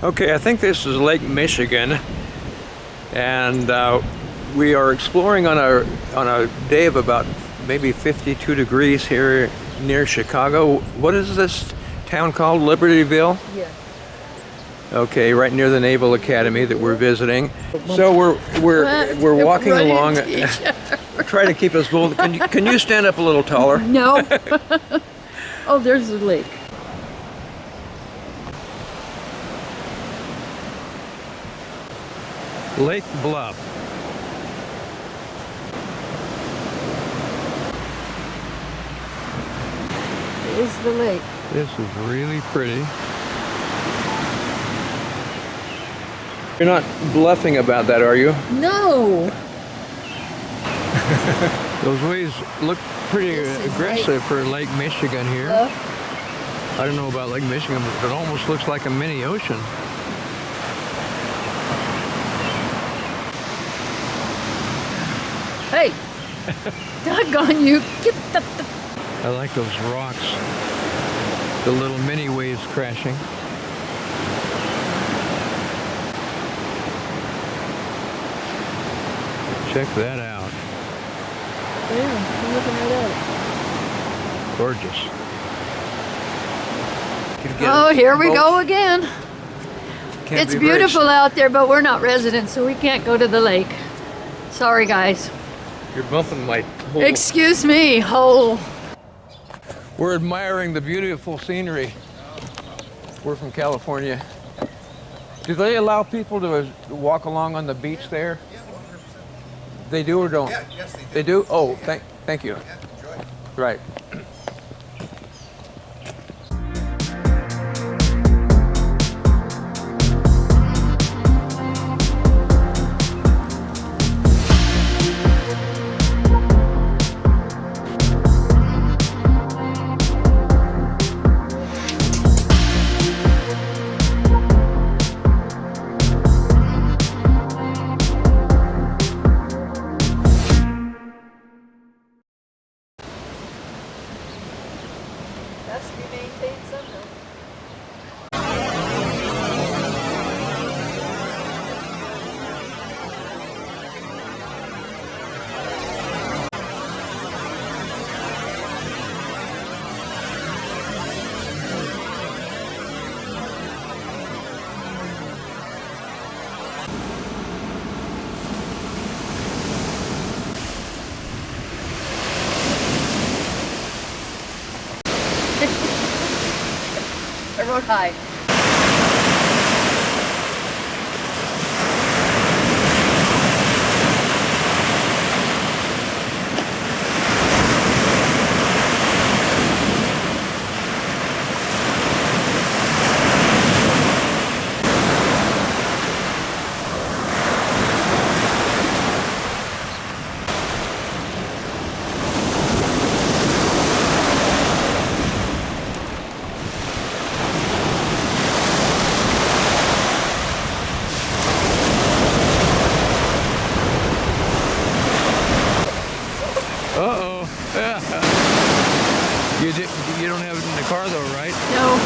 Okay, I think this is Lake Michigan, and we are exploring on a day of about maybe 52 degrees here near Chicago. What is this town called? Libertyville? Yeah. Okay, right near the Naval Academy that we're visiting. So we're walking along. Try to keep us both. Can you stand up a little taller? No. Oh, there's the lake. Lake Bluff. Is the lake. This is really pretty. You're not bluffing about that, are you? No. Those waves look pretty aggressive for Lake Michigan here. I don't know about Lake Michigan, but it almost looks like a mini ocean. Hey. Doggone you. Get the... I like those rocks. The little mini waves crashing. Check that out. Yeah, I'm looking right at it. Gorgeous. Oh, here we go again. It's beautiful out there, but we're not residents, so we can't go to the lake. Sorry, guys. You're bumping my whole... Excuse me, hole. We're admiring the beautiful scenery. We're from California. Do they allow people to walk along on the beach there? They do or don't? Yeah, yes, they do. They do? Oh, thank you. Yeah, enjoy. Right. Has to be maintained somehow. I wrote hi. Uh-oh. You don't have it in the car though, right? No.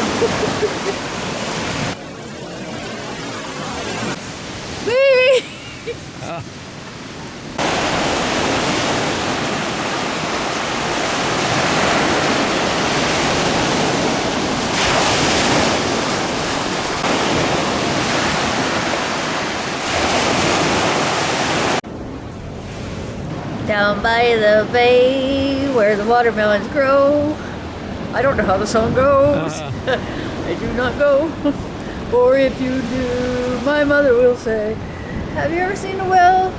Whee! Down by the bay where the watermelons grow. I don't know how the song goes. I do not go. Or if you do, my mother will say, have you ever seen a well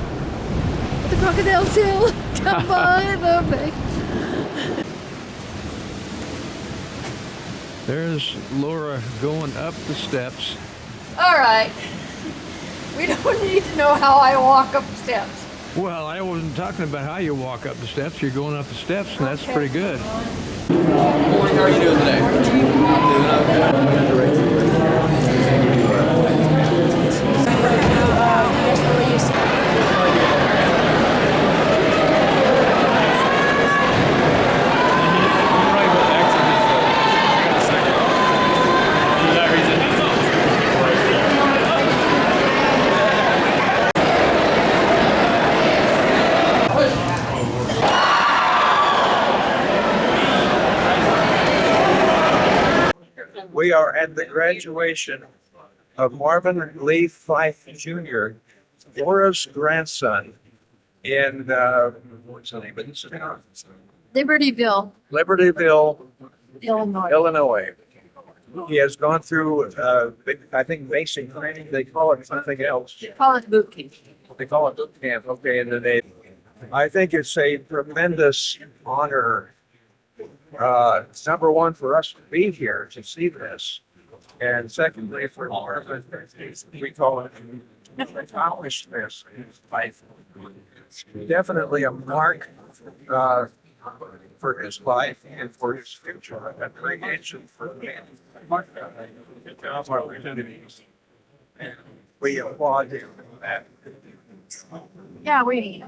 with a crocodile tail down by the bay? There's Laura going up the steps. All right. We don't need to know how I walk up steps. Well, I wasn't talking about how you walk up the steps. You're going up the steps, and that's Okay. pretty good. Good morning, how are you doing today? at the graduation of Marvin Lee Fife Jr., Laura's grandson, in what's the name of this town? Libertyville, Libertyville, Illinois. Illinois. He has gone through, I think, basic training. They call it something else. College boot camp. They call it boot camp. Okay, in the Navy. I think it's a tremendous honor. Number one, for us to be here to see this, and secondly, for Marvin, we call it accomplish this in his life. Definitely a mark for his life and for his future. A creation for him. We applaud him for that. Yeah, we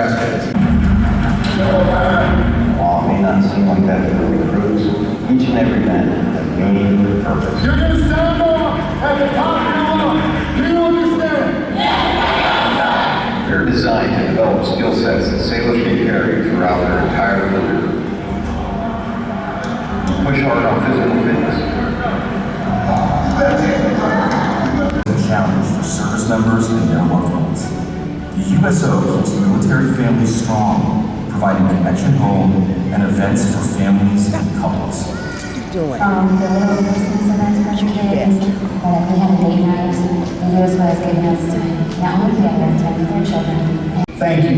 grads. While it may not seem like that to the recruits, each and every man has meaning and purpose. You're going to stand up at the top of your lungs. Do you understand? They're designed to develop skill sets that sailors can carry throughout their entire career. Push hard on physical fitness. A challenge for service members and their loved ones. The USO keeps military families strong, providing connection home and events for families and couples. The little Christmas events for kids, but we had a date night, and here's what it's giving us time, not only together, time with our children. Thank you.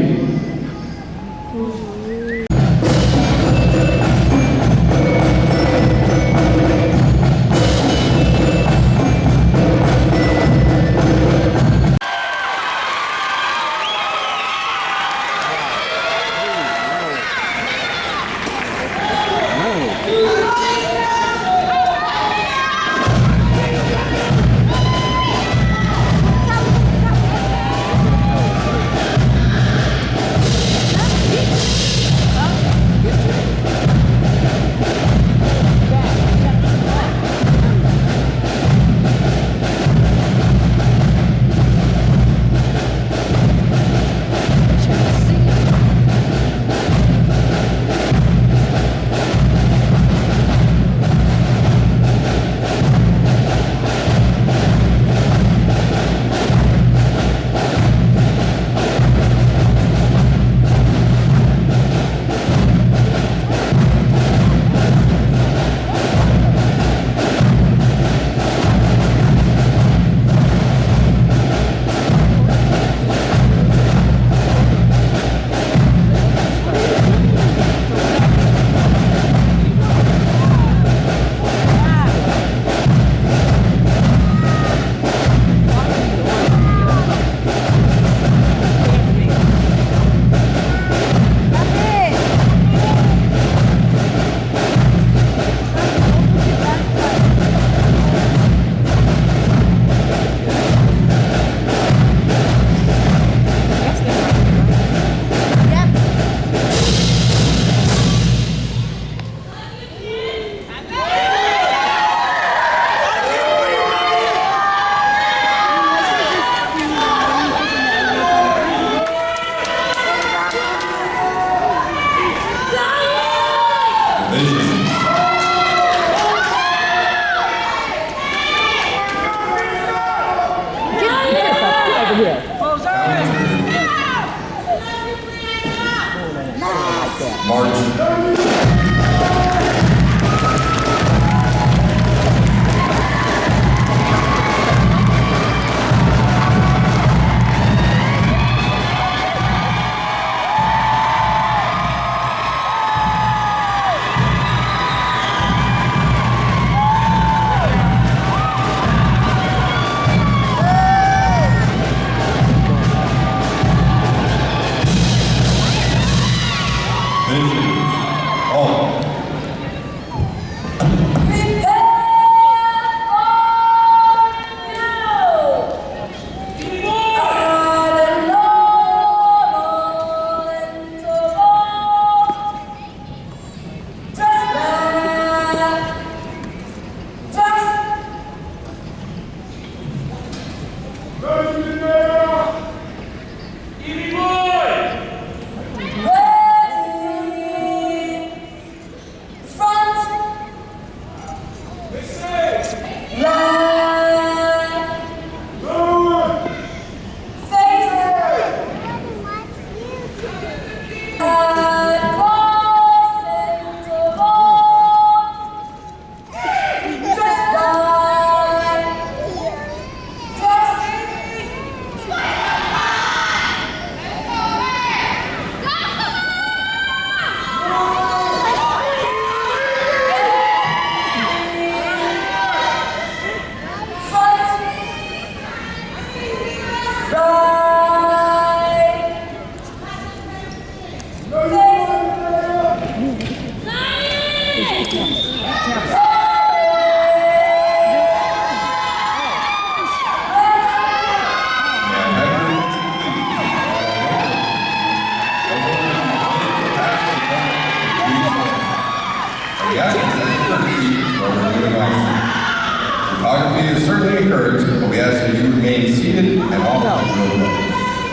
We ask you to proceed while we're doing officers. Photography is certainly encouraged, but we ask that you remain seated and off the roadway.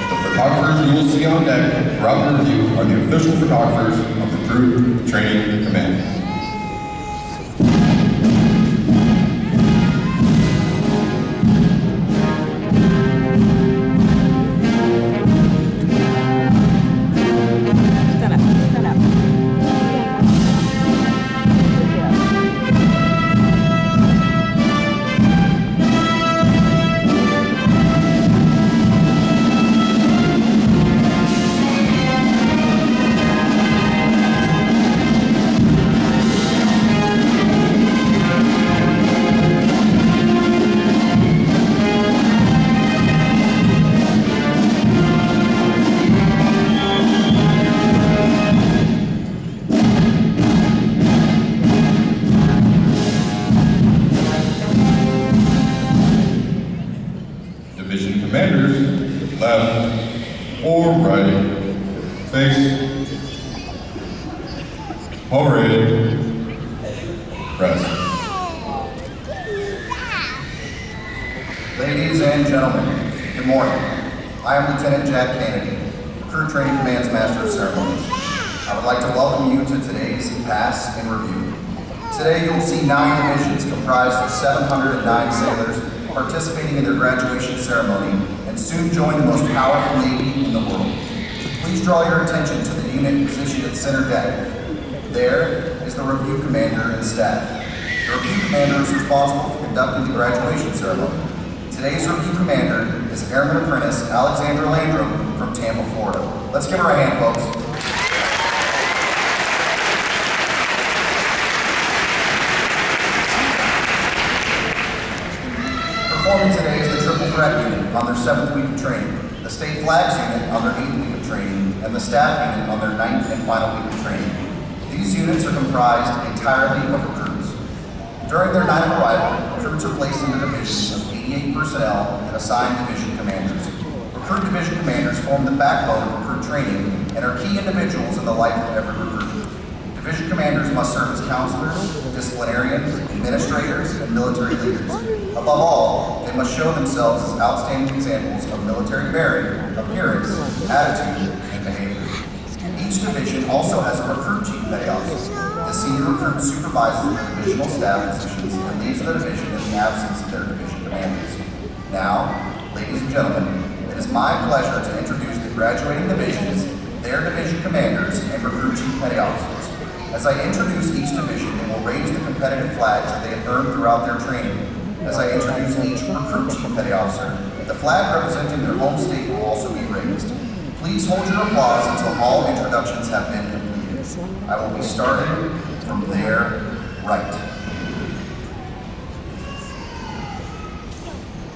The photographers you will see on deck throughout the review are the official photographers of the Troop Training Command. Division commanders, left or right, face, all ready, rest. Ladies and gentlemen, good morning. I am Lieutenant Jack Kennedy, Recruit Training Command's Master of Ceremonies. I would like to welcome you to today's Pass and Review. Today you will see 9 divisions comprised of 709 sailors participating in their graduation ceremony and soon join the most powerful Navy in the world. Please draw your attention to the unit positioned at center deck. There is the Review Commander and staff. The Review Commander is responsible for conducting the graduation ceremony. Today's Review Commander is Airman Apprentice Alexandra Landrum from Tampa, Florida. Let's give her a hand, folks. Performing today is the Triple Threat Unit on their 7th week of training, the State Flags Unit on their 8th week of training, and the Staff Unit on their 9th and final week of training. These units are comprised entirely of recruits. During their night of arrival, recruits are placed into divisions of 88 personnel and assigned division commanders. Recruit division commanders form the backbone of recruit training and are key individuals in the life of every recruit. Division commanders must serve as counselors, disciplinarians, administrators, and military leaders. Above all, they must show themselves as outstanding examples of military bearing, appearance, attitude, and behavior. Each division also has a recruit chief petty officer. The senior recruit supervises the divisional staff positions and leads the division in the absence of their division commanders. Now, ladies and gentlemen, it is my pleasure to introduce the graduating divisions, their division commanders, and recruit chief petty officers. As I introduce each division, they will raise the competitive flags that they have earned throughout their training. As I introduce each recruit chief petty officer, the flag representing their home state will also be raised. Please hold your applause until all introductions have been completed. I will be starting from their right.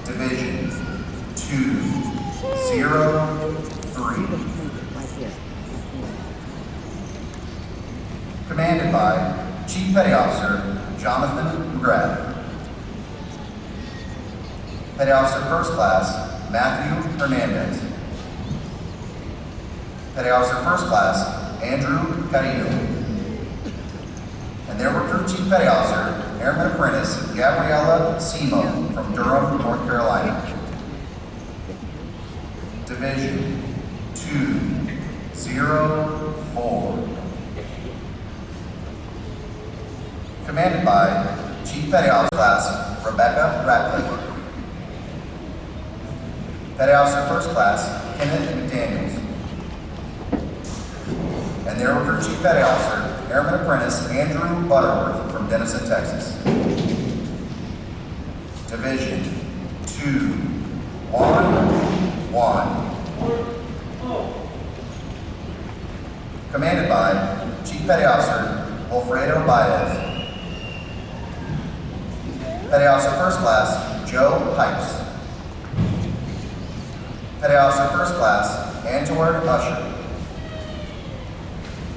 Division 203. Commanded by Chief Petty Officer Jonathan McGrath. Petty Officer First Class Matthew Hernandez. Petty Officer First Class Andrew Carrillo. And their recruit Chief Petty Officer, Airman Apprentice Gabriella Seamen from Durham, North Carolina. Division 204. Commanded by Chief Petty Officer Class Rebecca Ratcliffe. Petty Officer First Class Kenneth McDaniels. And their recruit Chief Petty Officer, Airman Apprentice Andrew Butterworth from Denison, Texas. Division 211. Commanded by Chief Petty Officer Wilfredo Baez. Petty Officer First Class Joe Pipes. Petty Officer First Class Antward Usher.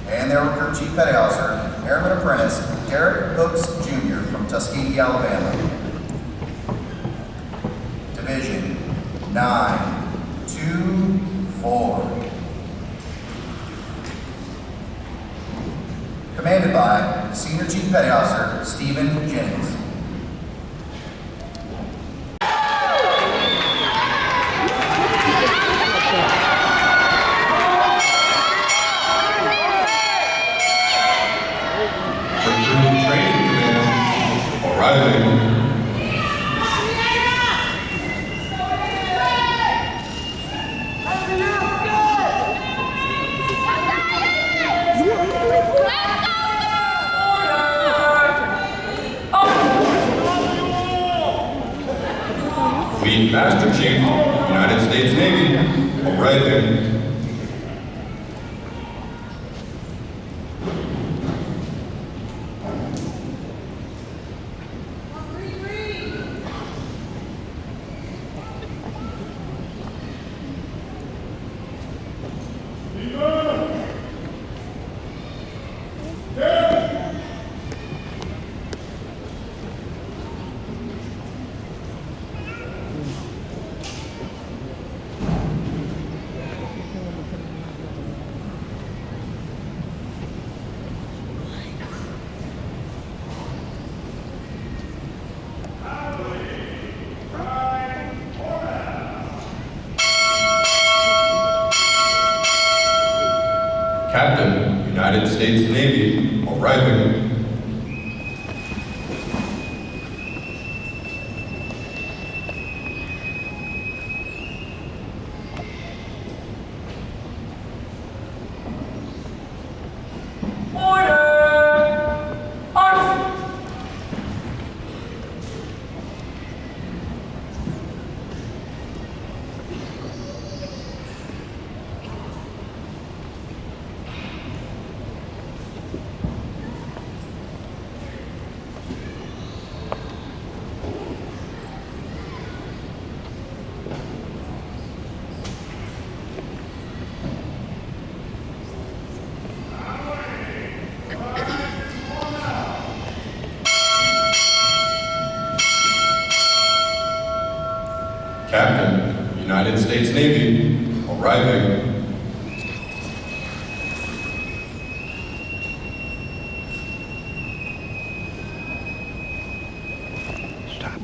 And their recruit Chief Petty Officer, Airman Apprentice Derek Hooks Jr. from Tuskegee, Alabama. Division 924. commanded by Senior Chief Petty Officer Stephen Jennings. Recruit Training Command, arriving. Fleet Master Chief, United States Navy, arriving. Captain, United States Navy, arriving. Captain, United States Navy, arriving. Stop.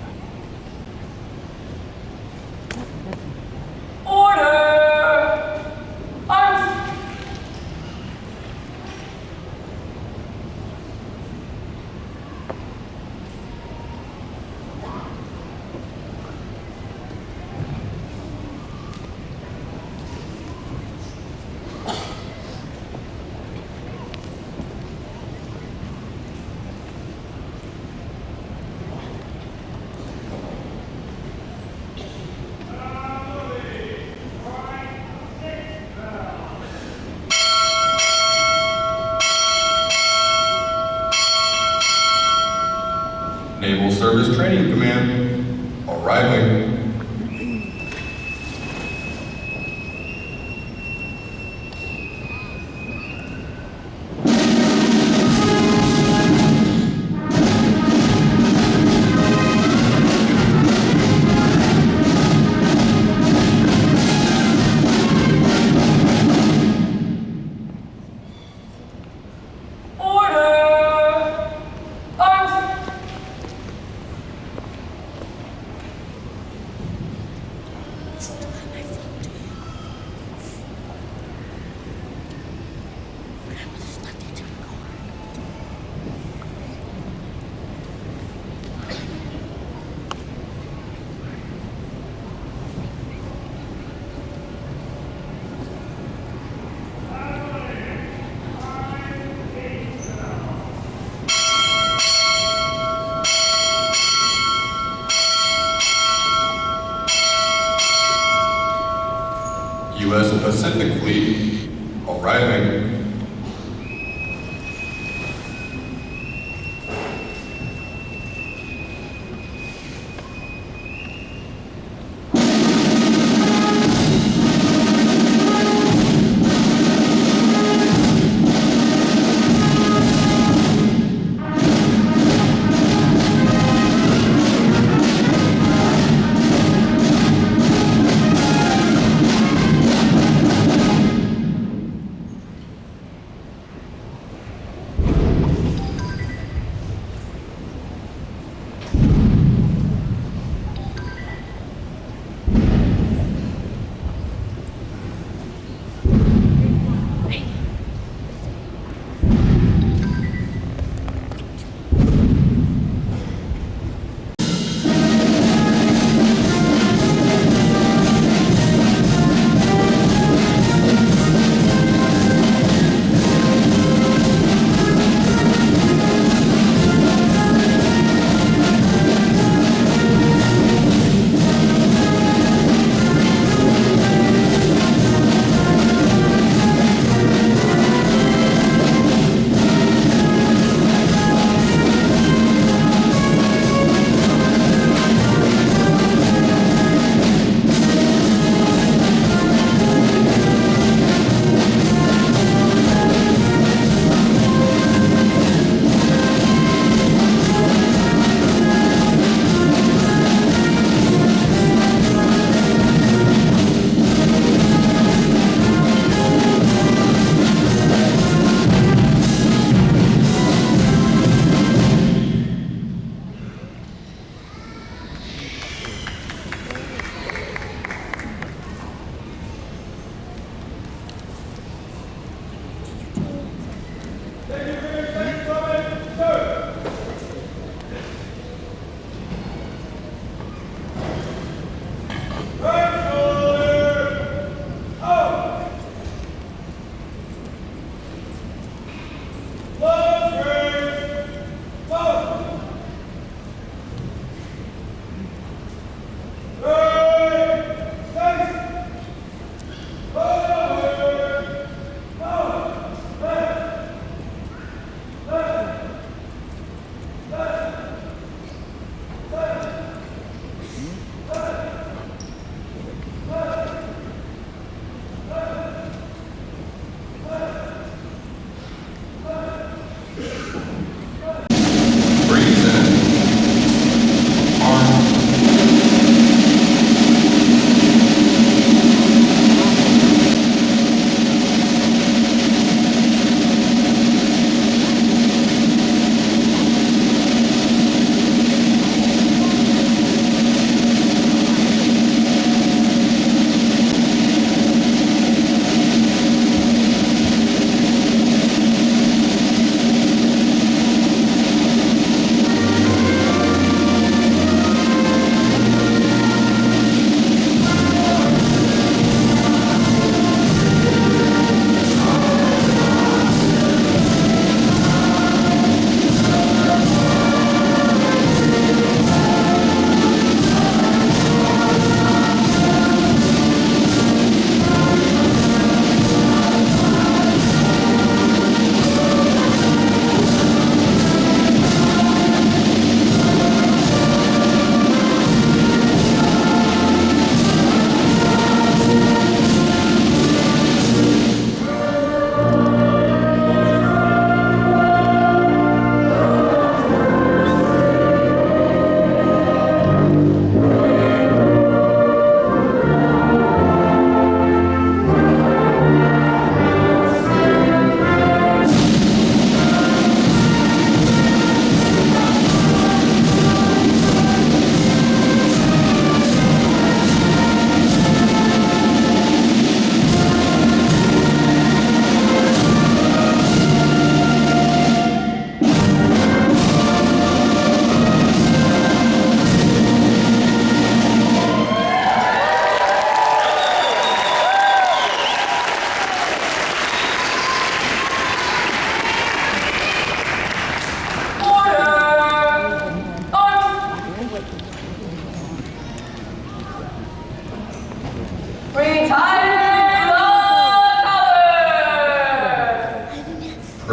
Naval Service Training Command, arriving. U.S. Pacific Fleet, arriving.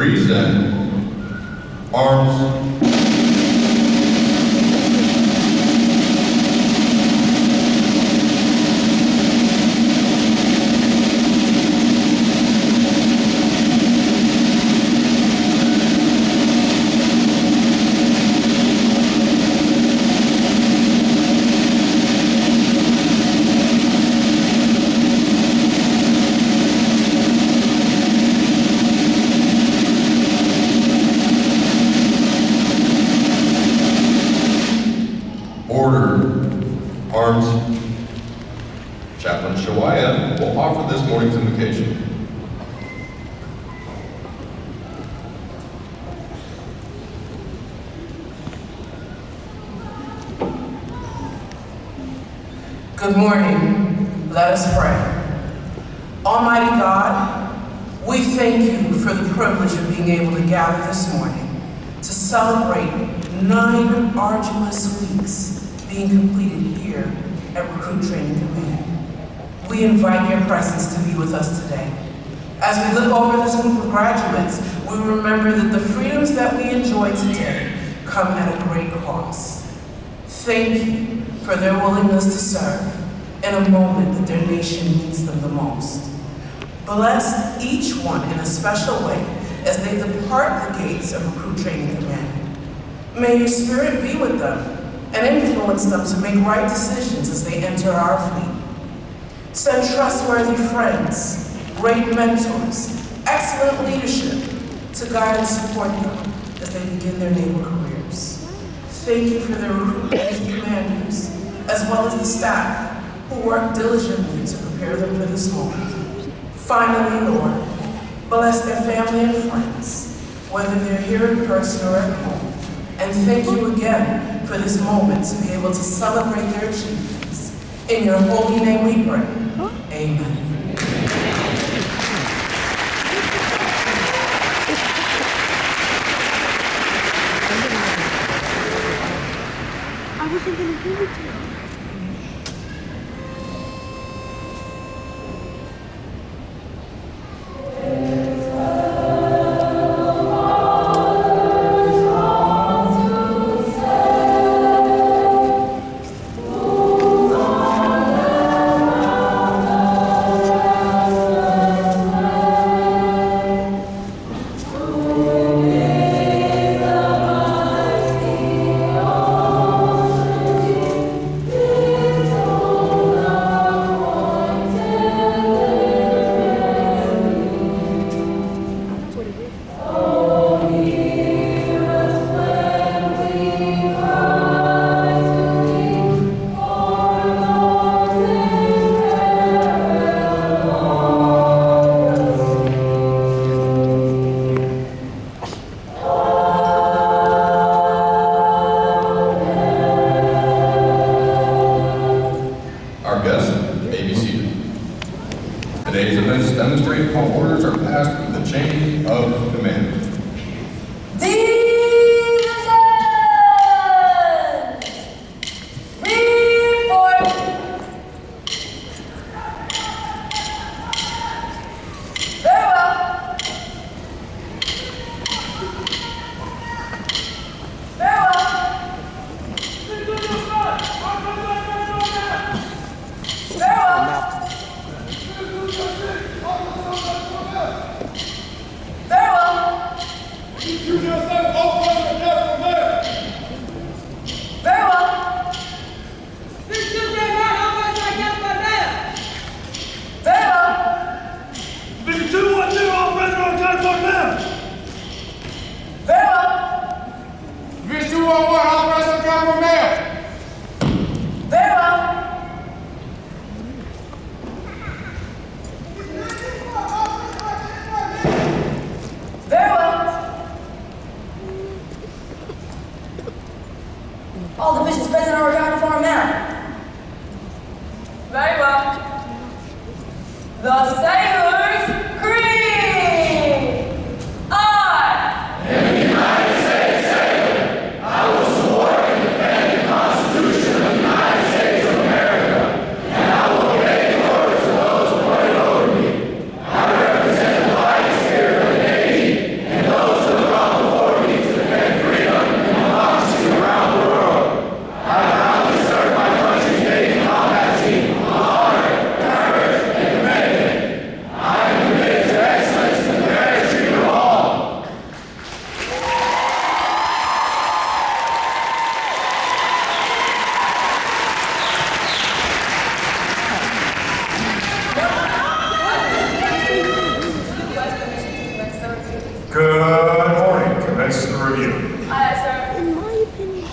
present arms. Chaplain Shawaya will offer this morning's invocation. Good morning. Let us pray. Almighty God, we thank you for the privilege of being able to gather this morning to celebrate 9 arduous weeks being completed here at Recruit Training Command. We invite your presence to be with us today. As we look over this group of graduates, we remember that the freedoms that we enjoy today come at a great cost. Thank you for their willingness to serve in a moment that their nation needs them the most. Bless each one in a special way as they depart the gates of Recruit Training Command. May your spirit be with them and influence them to make right decisions as they enter our fleet. Send trustworthy friends, great mentors, excellent leadership to guide and support them as they begin their naval careers. Thank you for their recruitment commanders, as well as the staff who work diligently to prepare them for this moment. Finally, Lord, bless their family and friends, whether they're here in person or at home. And thank you again for this moment to be able to celebrate their achievements. In your holy name we pray. Amen. I wasn't going to give it to you. Junior.to Good morning. Commence the review. Aye, sir. In my opinion.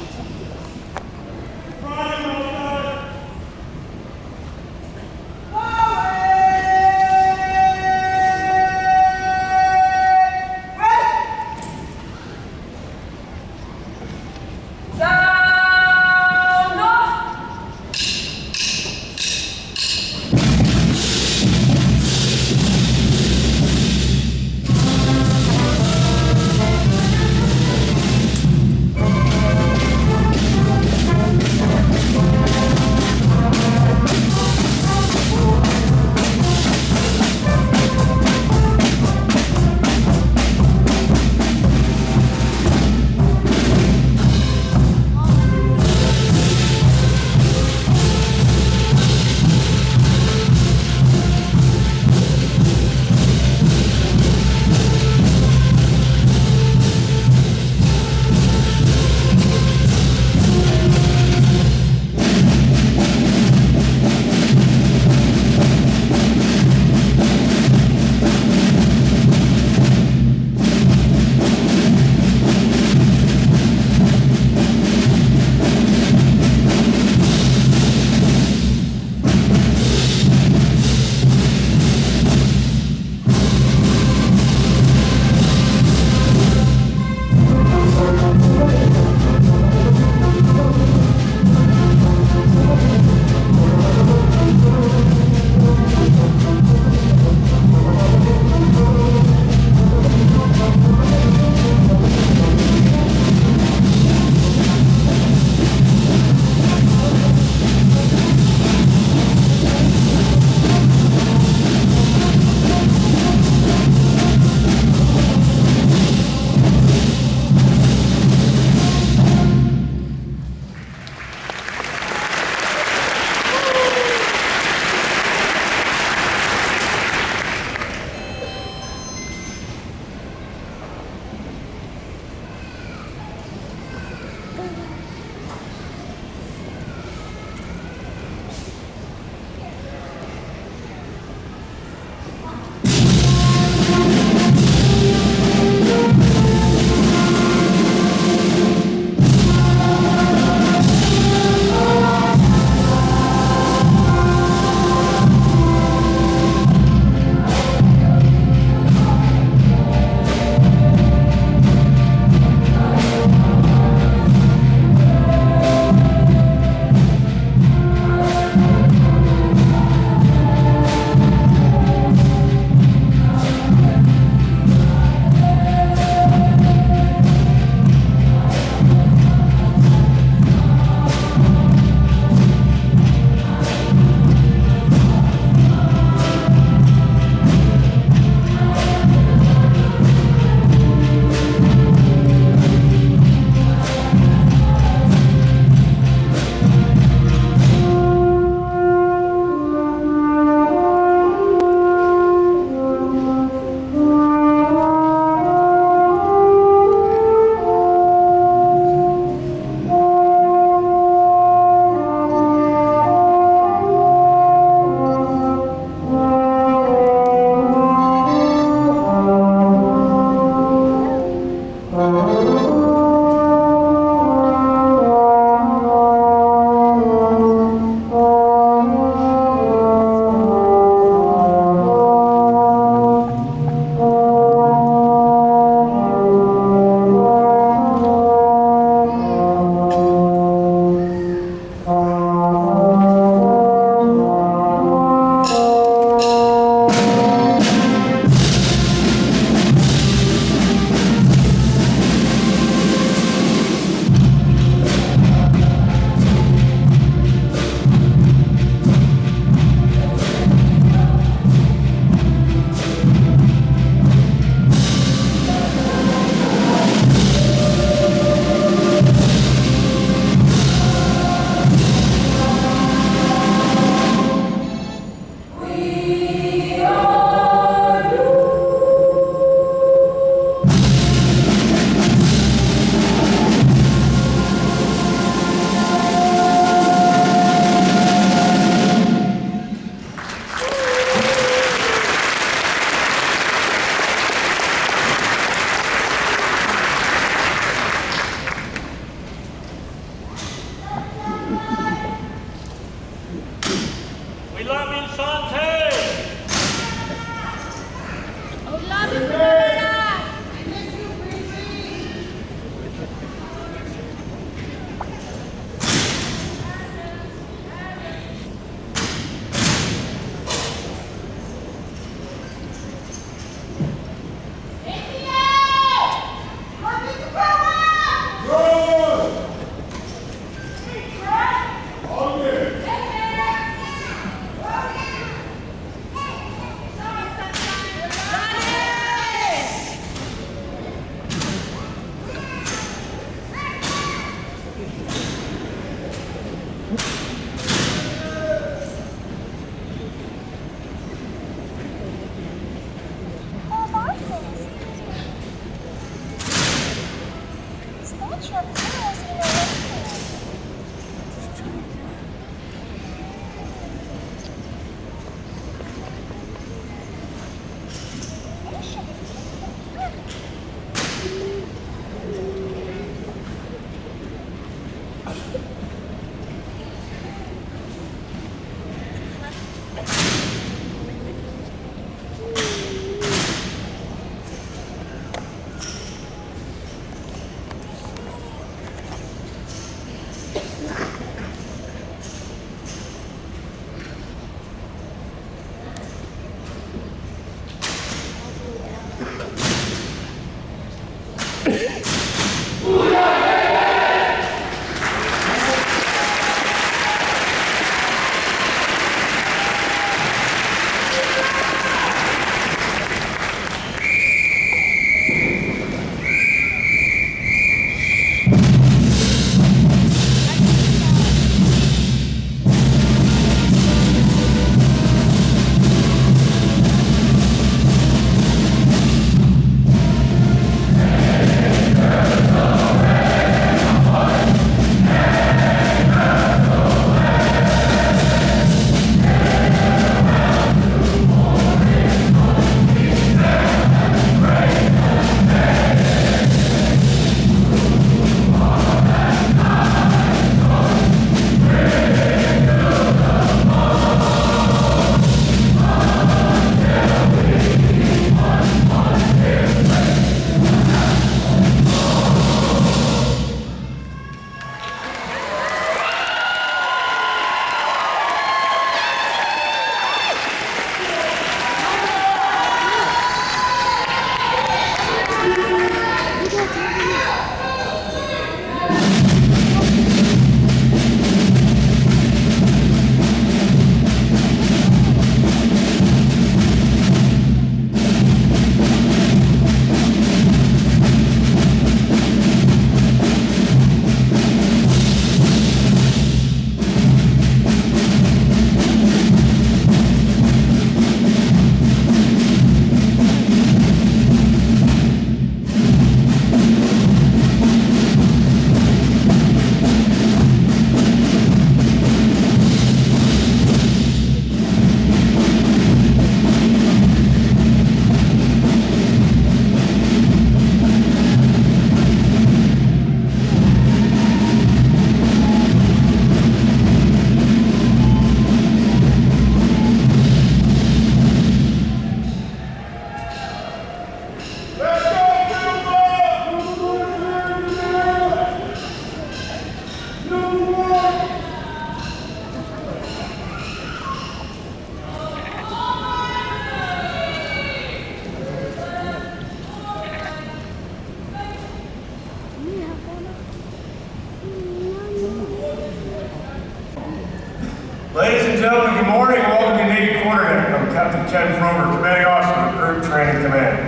Ladies and gentlemen, good morning and welcome to Navy Quarterdeck. I'm Captain Ken Fromer, Commanding Officer of Recruit Training Command.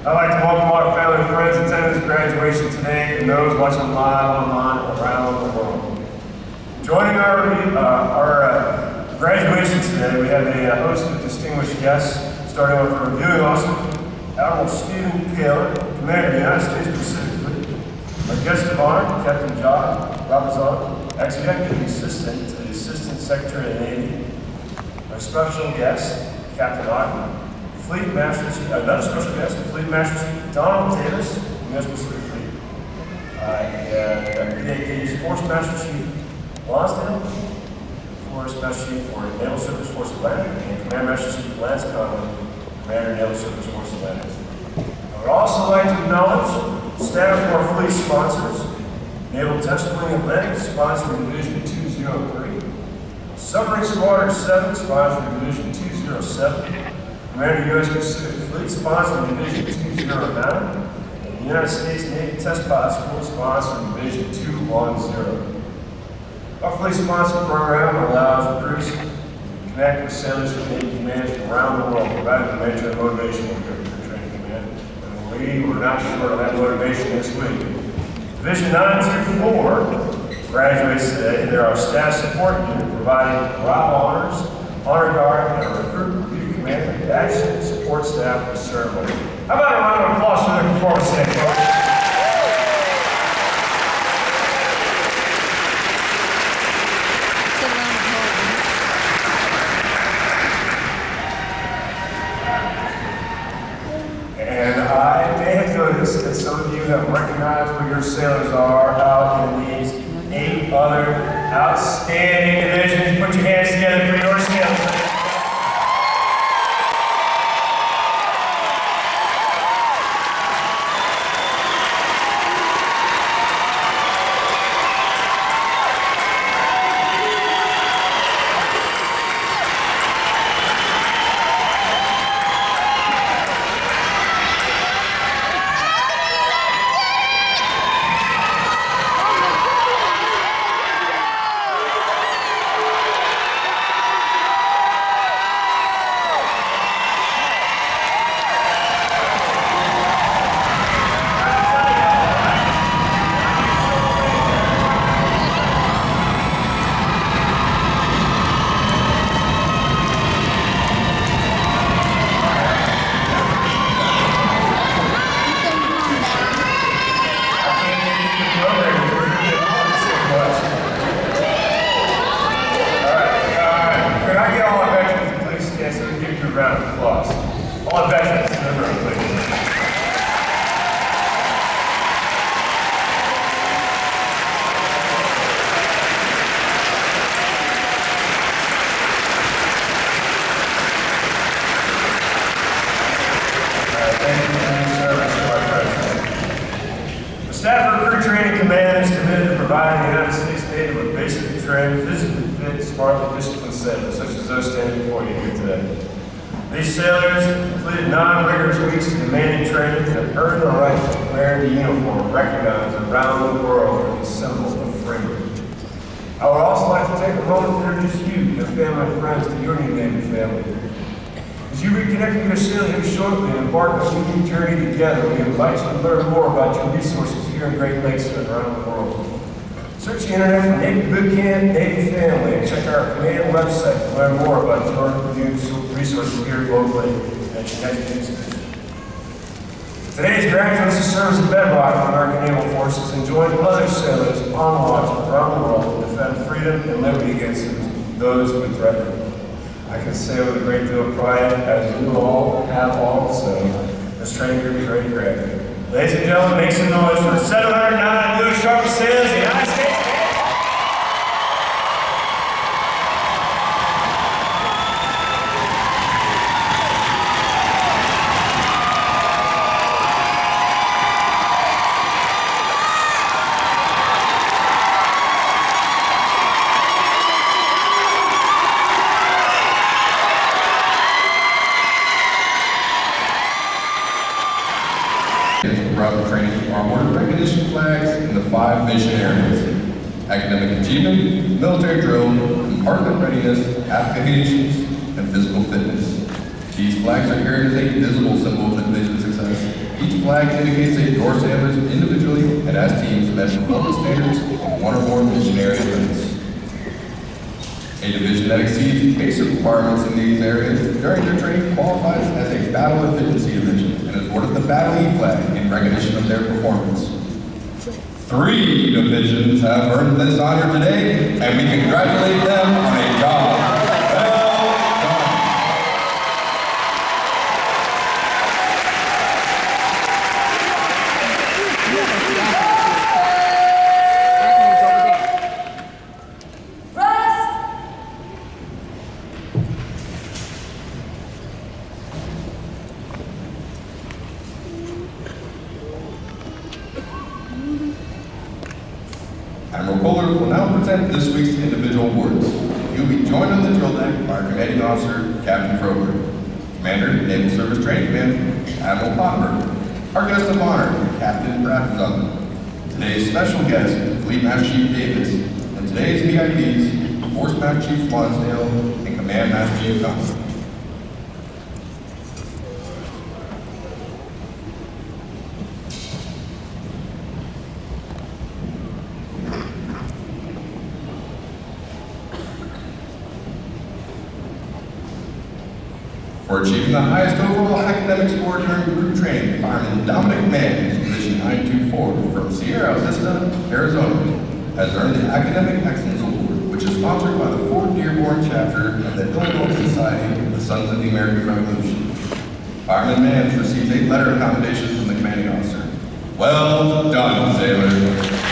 I'd like to welcome all our family and friends attending this graduation today and those watching live online around the world. Joining our graduation today, we have a host of distinguished guests, starting with our reviewing officer, Admiral Stephen Taylor, Commander of the United States Pacific Fleet. Our guest of honor, Captain John Rabazan, Executive Assistant to the Assistant Secretary of the Navy. Our special guest, Captain Marvin, Fleet Master Chief, another special guest, Fleet Master Chief Donald Davis, U.S. Pacific Fleet. PAK's Force Master Chief Lonsdale, Force Master Chief for Naval Surface Force Atlantic, and Command Master Chief Lance Conley, Commander Naval Surface Force Atlantic. I would also like to acknowledge staff of our fleet sponsors, Naval Test Wing Atlantic, sponsoring Division 203. Submarine Squadron 7, sponsoring Division 207. Commander U.S. Pacific Fleet, sponsoring Division 209. And the United States Navy Test Pilot School, sponsoring Division 210. Our fleet sponsor program allows recruits to connect with sailors from Navy commands from around the world, providing the nature of motivation with Recruit Training Command. And we were not short of that motivation this week. Division 924 graduates today. They're our staff support unit, providing morale honors, honor guard, and a recruit review commander, action support staff with ceremony. How about a round of applause for their performance today, folks? And I may have noticed that some of you have recognized where your sailors are out in these 8 other outstanding divisions. Put your hands together for your sailors. Staff Recruit Training Command is committed to providing the United States Navy with basically trained, physically fit, smartly disciplined sailors, such as those standing before you here today. These sailors completed non-rigorous weeks of demanding training and have earned the right to wear the uniform recognized around the world as a symbol of freedom. I would also like to take a moment to introduce you, your family and friends, to your new Navy family. As you reconnect with your sailors shortly and embark on a new journey together, we invite you to learn more about your resources here in Great Lakes and around the world. Search the internet for Navy Boot Camp, Navy Family, and check our command website to learn more about your new resources here locally at your next institution. Today's graduates have served as a bedrock of American naval forces and joined other sailors on watch around the world to defend freedom and liberty against those who threaten it. I can say with a great deal of pride, as you all have also, this training group is ready to graduate. Ladies and gentlemen, make some noise for 709 new sharp sailors of the United States. Throughout the training are awarded recognition flags in the 5 mission areas: academic achievement, military drill, compartment readiness, applications, and physical fitness. These flags are carried as a visible symbol of division success. Each flag indicates that your sailors individually and as teams met performance standards in one or more mission area events. A division that exceeds basic requirements in these areas during their training qualifies as a battle efficiency division and is awarded the Battle E flag in recognition of their performance. 3 divisions have earned this honor today, and we congratulate them on a job well done. Admiral Kohler will now present this week's individual awards. He will be joined on the drill deck by our commanding officer, Captain Kroger, Commander, Naval Service Training Command, Admiral Popper, our guest of honor, Captain Bradford. Today's special guest, Fleet Master Chief Davis, and today's VIPs, Force Master Chief Lonsdale and Command Master Chief Thompson. For achieving the highest overall academic score during group training, Fireman Dominic Mann, Position 924 from Sierra Vista, Arizona, has earned the Academic Excellence Award, which is sponsored by the 4th Dearborn Chapter of the Illinois Society of the Sons of the American Revolution. Fireman Mann receives a letter of commendation from the commanding officer. Well done, sailor.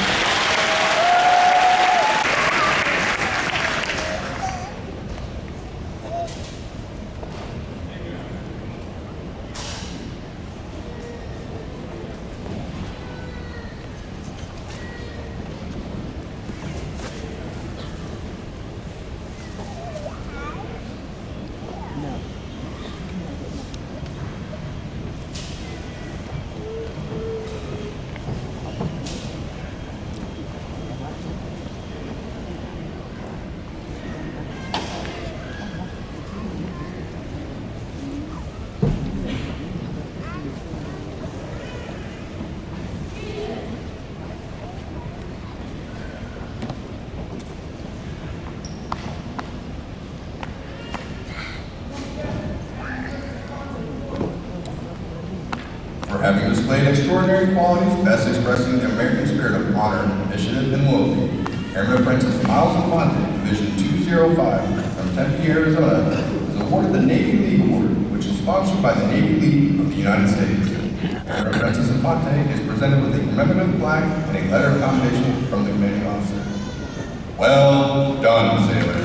Having displayed extraordinary qualities best expressing the American spirit of honor, initiative, and loyalty, Airman Apprentice Miles Infante, Division 205 from Tempe, Arizona, is awarded the Navy League Award, which is sponsored by the Navy League of the United States. Airman Apprentice Infante is presented with a commemorative plaque and a letter of commendation from the commanding officer. Well done, sailor.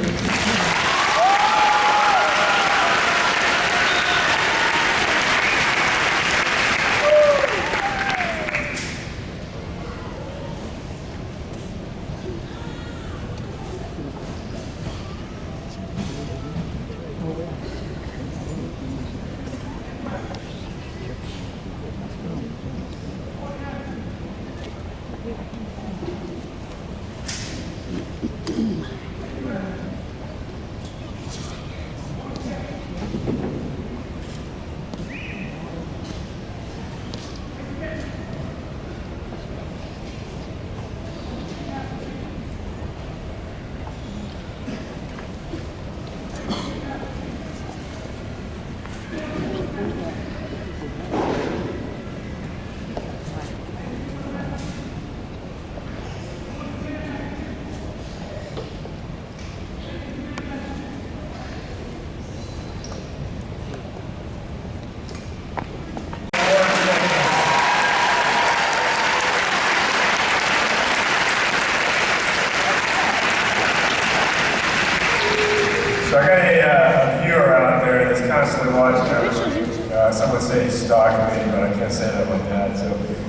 it was. Some would say he's stalking me, but I can't say that like that. So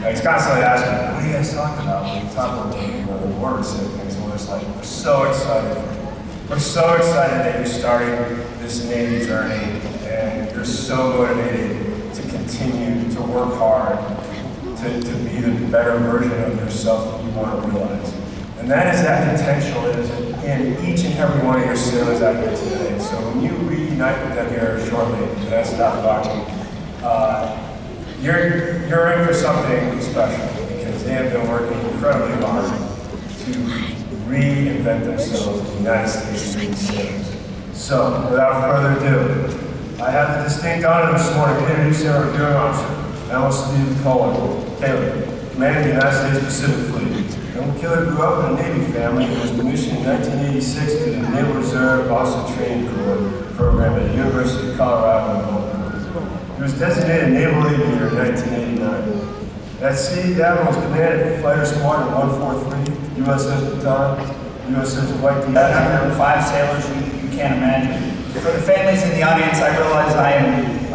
he's constantly asking me, what are you guys talking about? When we talk about the war recipients, we're just like, we're so excited for you. We're so excited that you're starting this Navy journey, and you're so motivated to continue to work hard, to be the better version of yourself that you want to realize. And that is that potential that is in each and every one of your sailors out here today. So when you reunite with them here shortly, that's not watching, you're in for something special, because they have been working incredibly hard to reinvent themselves as United States Navy sailors. So without further ado, I have the distinct honor this morning to introduce our reviewing officer, Admiral Steve Taylor, commander of the United States Pacific Fleet. Young Killer grew up in a Navy family and was commissioned in 1986 to the Naval Reserve Officer Training Corps program at the University of Colorado in Boulder. He was designated Naval Aviator in 1989. At sea, the Admiral was commanded Fighter Squadron 143, USS Botanical, USS White. 105 sailors, you can't imagine. For the families in the audience, I realize I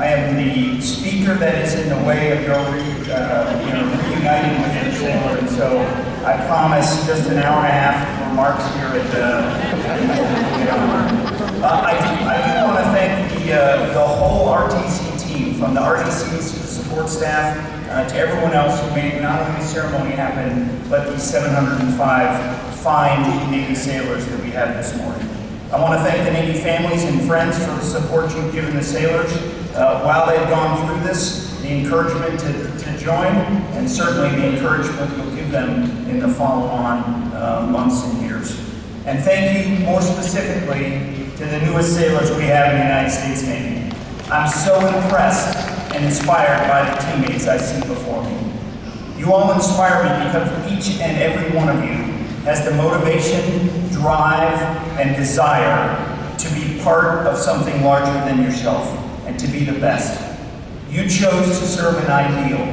am the speaker that is in the way of your reuniting with your sailor, and so I promise just an hour and a half of remarks here I do want to thank the whole RTC team, from the RTCs to the support staff, to everyone else who made not only the ceremony happen, but these 705 fine Navy sailors that we have this morning. I want to thank the Navy families and friends for the support you've given the sailors while they've gone through this, the encouragement to join, and certainly the encouragement you'll give them in the follow-on months and years. And thank you more specifically to the newest sailors we have in the United States Navy. I'm so impressed and inspired by the teammates I see before me. You all inspire me because each and every one of you has the motivation, drive, and desire to be part of something larger than yourself and to be the best. You chose to serve an ideal.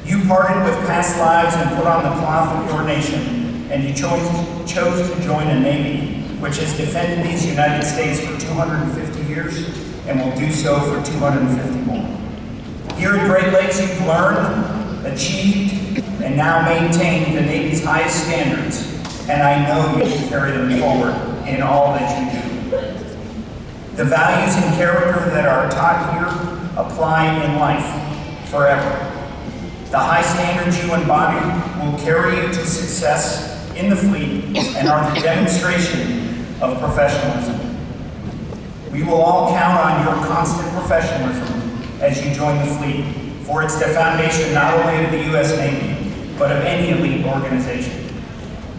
You parted with past lives and put on the cloth of your nation, and you chose to join a Navy which has defended these United States for 250 years and will do so for 250 more. Here at Great Lakes, you've learned, achieved, and now maintain the Navy's highest standards, and I know you can carry them forward in all that you do. The values and character that are taught here apply in life forever. The high standards you embody will carry you to success in the fleet and are the demonstration of professionalism. We will all count on your constant professionalism as you join the fleet, for it's the foundation not only of the U.S. Navy, but of any elite organization.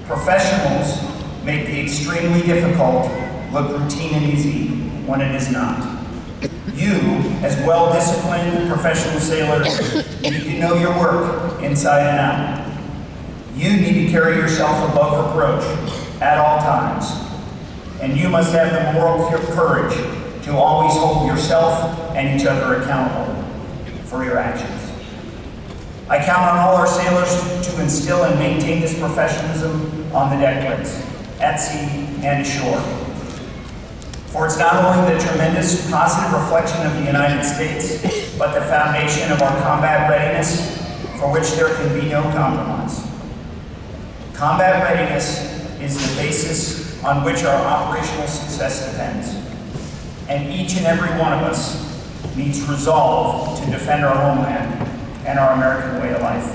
Professionals make the extremely difficult look routine and easy when it is not. You, as well-disciplined professional sailors, need to know your work inside and out. You need to carry yourself above reproach at all times. And you must have the moral courage to always hold yourself and each other accountable for your actions. I count on all our sailors to instill and maintain this professionalism on the deck plates, at sea and ashore. For it's not only the tremendous positive reflection of the United States, but the foundation of our combat readiness, for which there can be no compromise. Combat readiness is the basis on which our operational success depends. And each and every one of us needs resolve to defend our homeland and our American way of life.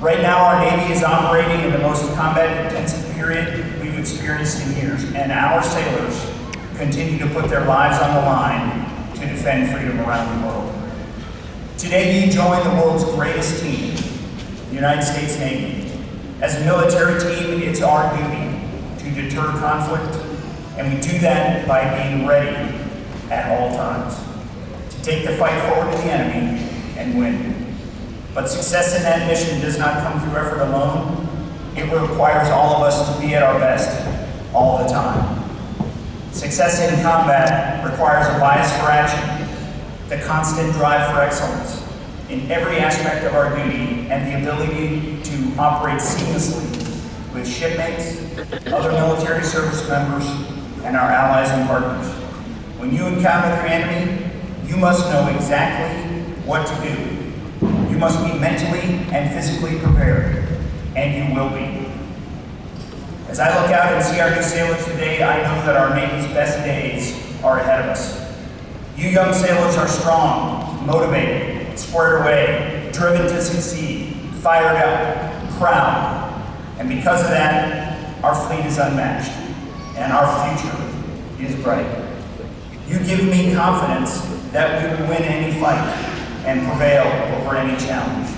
Right now, our Navy is operating in the most combat-intensive period we've experienced in years, and our sailors continue to put their lives on the line to defend freedom around the world. Today, you join the world's greatest team, the United States Navy. As a military team, it's our duty to deter conflict, and we do that by being ready at all times to take the fight forward to the enemy and win. But success in that mission does not come through effort alone. It requires all of us to be at our best all the time. Success in combat requires a bias for action, the constant drive for excellence in every aspect of our duty, and the ability to operate seamlessly with shipmates, other military service members, and our allies and partners. When you encounter the enemy, you must know exactly what to do. You must be mentally and physically prepared, and you will be. As I look out and see our new sailors today, I know that our Navy's best days are ahead of us. You young sailors are strong, motivated, squared away, driven to succeed, fired up, proud, and because of that, our fleet is unmatched, and our future is bright. You give me confidence that we will win any fight and prevail over any challenge.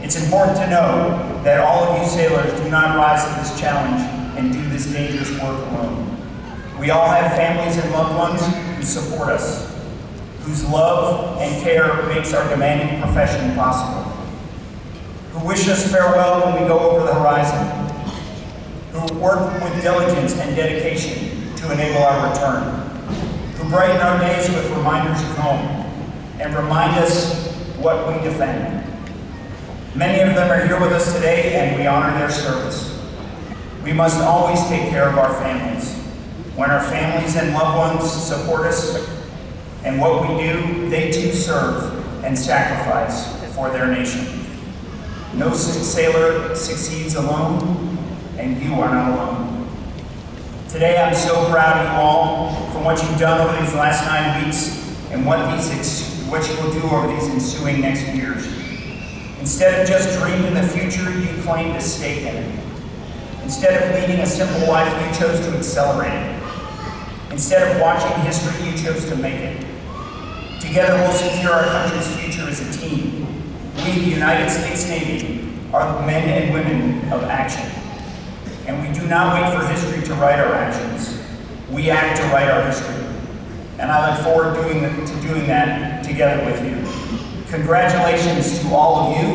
It's important to know that all of you sailors do not rise to this challenge and do this dangerous work alone. We all have families and loved ones who support us, whose love and care makes our demanding profession possible, who wish us farewell when we go over the horizon, who work with diligence and dedication to enable our return, who brighten our days with reminders of home and remind us what we defend. Many of them are here with us today, and we honor their service. We must always take care of our families. When our families and loved ones support us and what we do, they too serve and sacrifice for their nation. No sailor succeeds alone, and you are not alone. Today, I'm so proud of you all for what you've done over these last 9 weeks and what you will do over these ensuing next years. Instead of just dreaming the future, you claim to stake in it. Instead of leading a simple life, you chose to accelerate it. Instead of watching history, you chose to make it. Together, we'll secure our country's future as a team. We, the United States Navy, are the men and women of action. And we do not wait for history to write our actions. We act to write our history. And I look forward to doing that together with you. Congratulations to all of you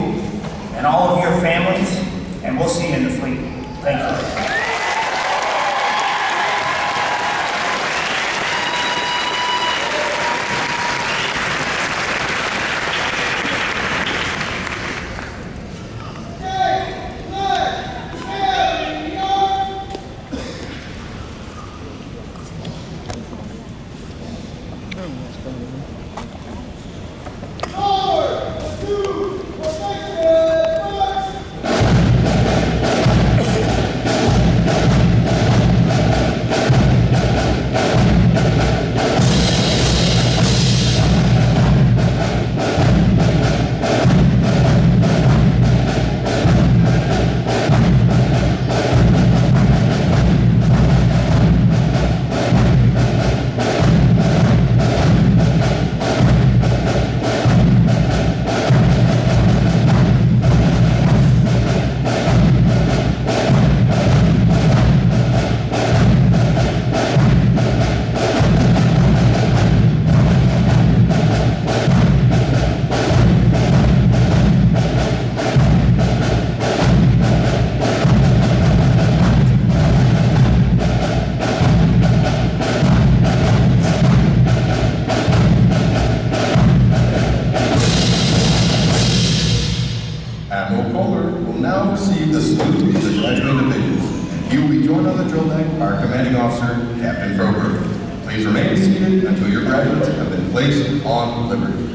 and all of your families, and we'll see you in the fleet. Thank you. Please remain seated until your graduates have been placed on liberty.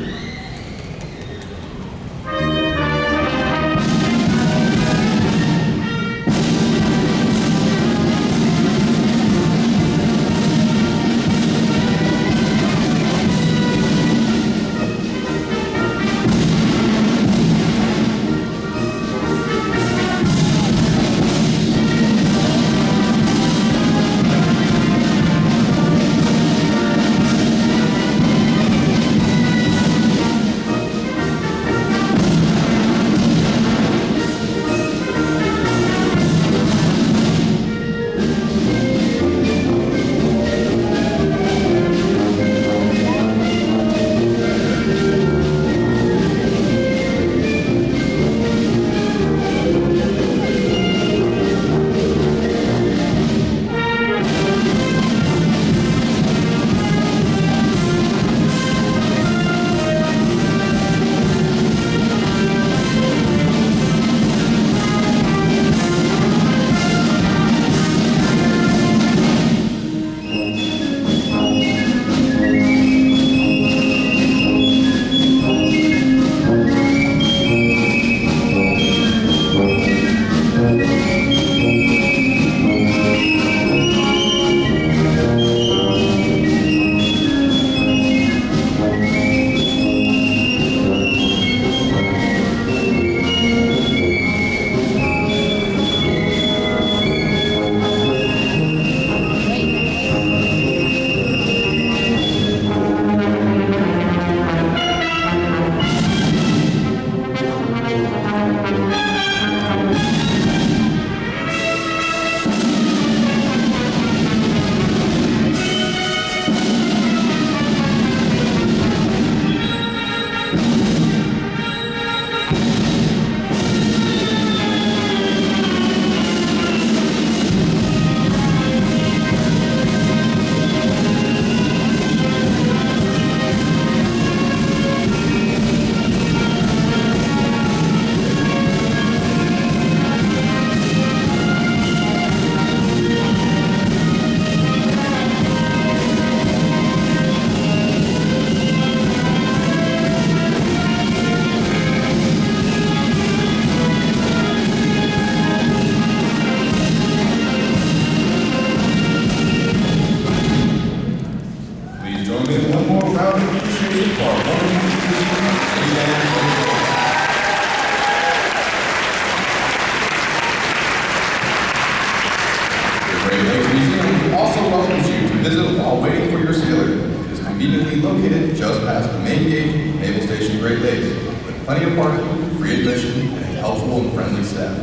conveniently located just past the main gate, Naval Station, Great Lakes, with plenty of parking, free admission, and a helpful and friendly staff.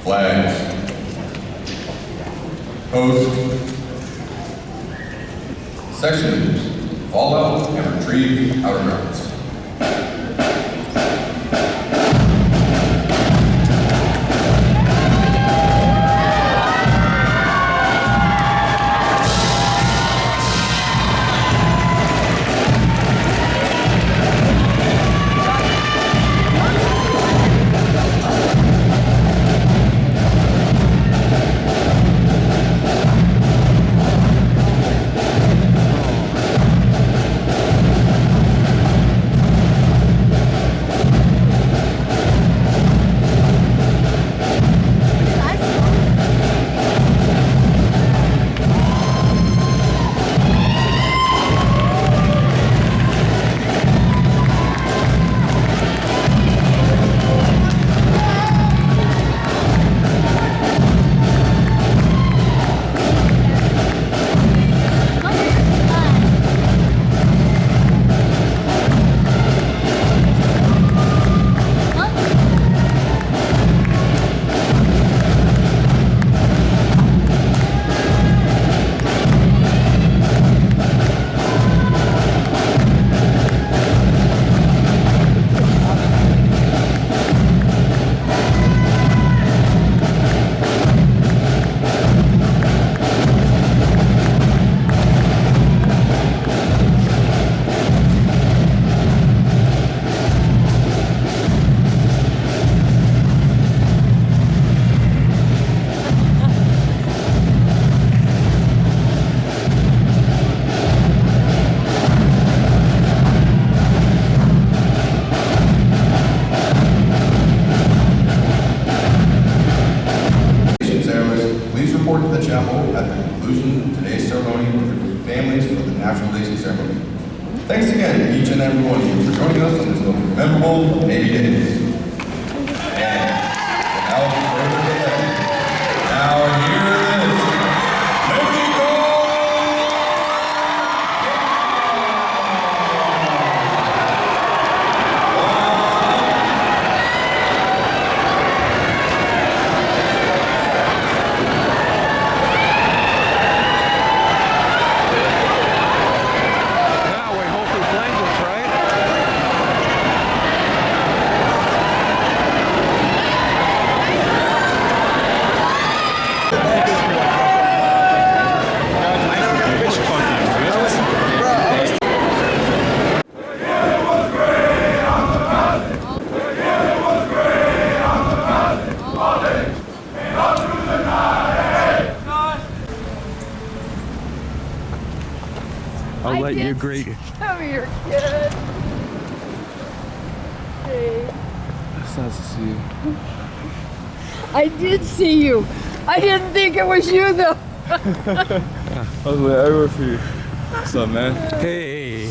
Flags. Post. Section leaders, fall out and retrieve outer grounds. Thanks again to each and every one of you for joining us on this memorable Navy Days. And without further delay, now hear this. Liberty Goal! I'll let you greet. Come here, kid. Hey. It's nice to see you. I did see you. I didn't think it was you, though. I was like, I work for you. What's up, man? Hey.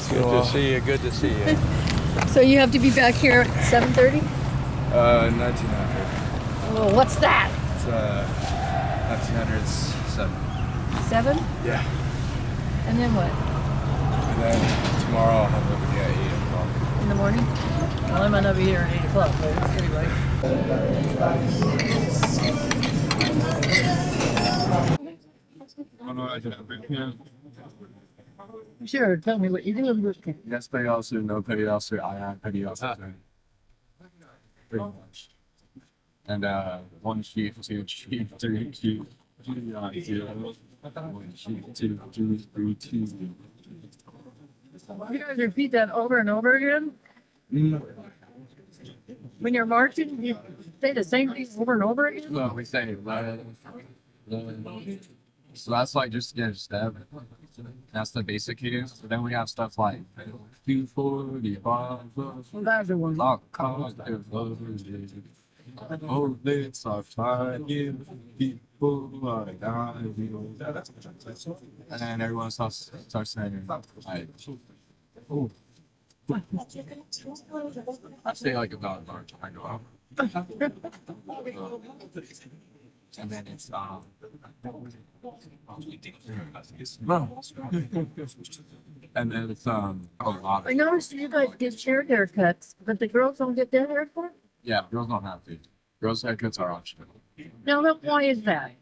Good to see you. Good to see you. So you have to be back here at 7:30? 1900. Oh, what's that? It's 1900s 7. 7? Yeah. And then what? And then tomorrow I'll have Liberty at 8 o'clock. In the morning? Well, I might not be here at 8 o'clock, but anyway. Sure, tell me what you do. Yes, petty officer, no petty officer, I petty officer. Pretty much. And 1 chief, 2 chief, 3 chief, 1 chief, 2, 3, 2. You guys repeat that over and over again? When you're marching, you say the same thing over and over again? No, we say 11. So that's like just to get a step. That's the basic cadence. But then we have stuff like 245. That's the one. Lock cars, oh, let's flying. People are dying. And then everyone starts saying, like, oh. I say like about March, I go out. and then it's and then it's a lot. I noticed you guys get your haircuts, but the girls don't get their haircut? Yeah, girls don't have to. Girls' haircuts are optional. Now, why is that?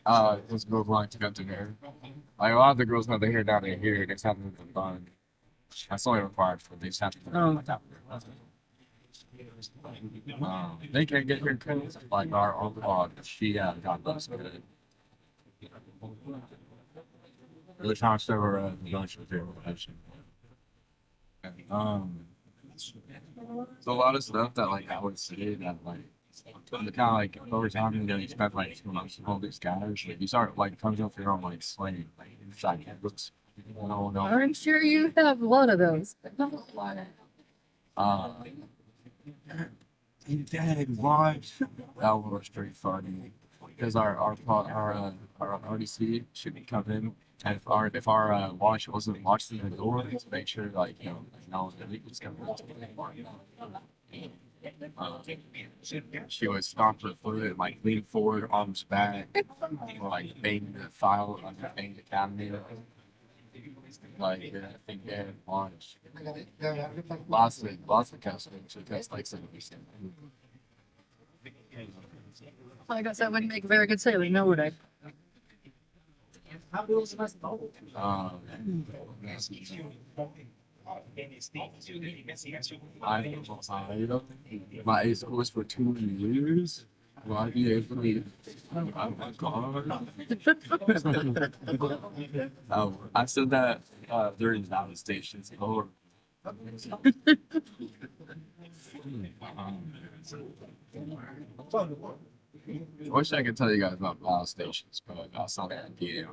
Because girls like to cut their hair. Like a lot of the girls have their hair down their here, they just have it done. That's only required for they just have to put it down. They can't get haircuts like our blog. She got those good. Really trying to show her a bunch of information. So a lot of stuff that like I would say that like the kind of like over time you spend like 2 months with all these guys, like you start like coming up with your own like slang, like inside books. No. I'm sure you have a lot of those. Dad, watch. That was pretty funny because our RDC should come in, and if our watch wasn't watched in the door, to make sure like no that was coming in. She would stomp her foot and like lean forward, arms back, or like bang the file under bang the cabinet. Like I think they had launched lots of customers. She cuts like 70%. I guess that wouldn't make a very good sailor, no, would I? My ace course for 2 years. Will I be able to? Oh my god! I said that during the Naval stations. Oh. I wish I could tell you guys about Naval stations, but that's not an idea.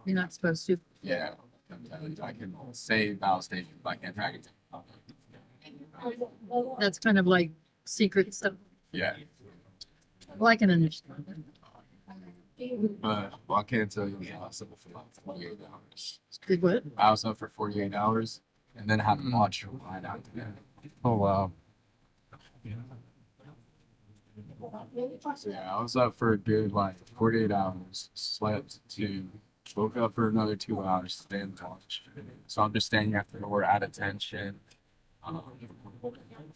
You're not supposed to. Yeah, I can say Naval stations, but I can't track it. That's kind of like secret stuff. Yeah. Well, I can understand. Well, I can't tell you I was up for like 48 hours. Did what? I was up for 48 hours and then had to watch her line out together. Oh, wow. So, yeah, I was up for a good like 48 hours, slept 2, woke up for another 2 hours, stand and watch. So I'm just standing at the door at attention.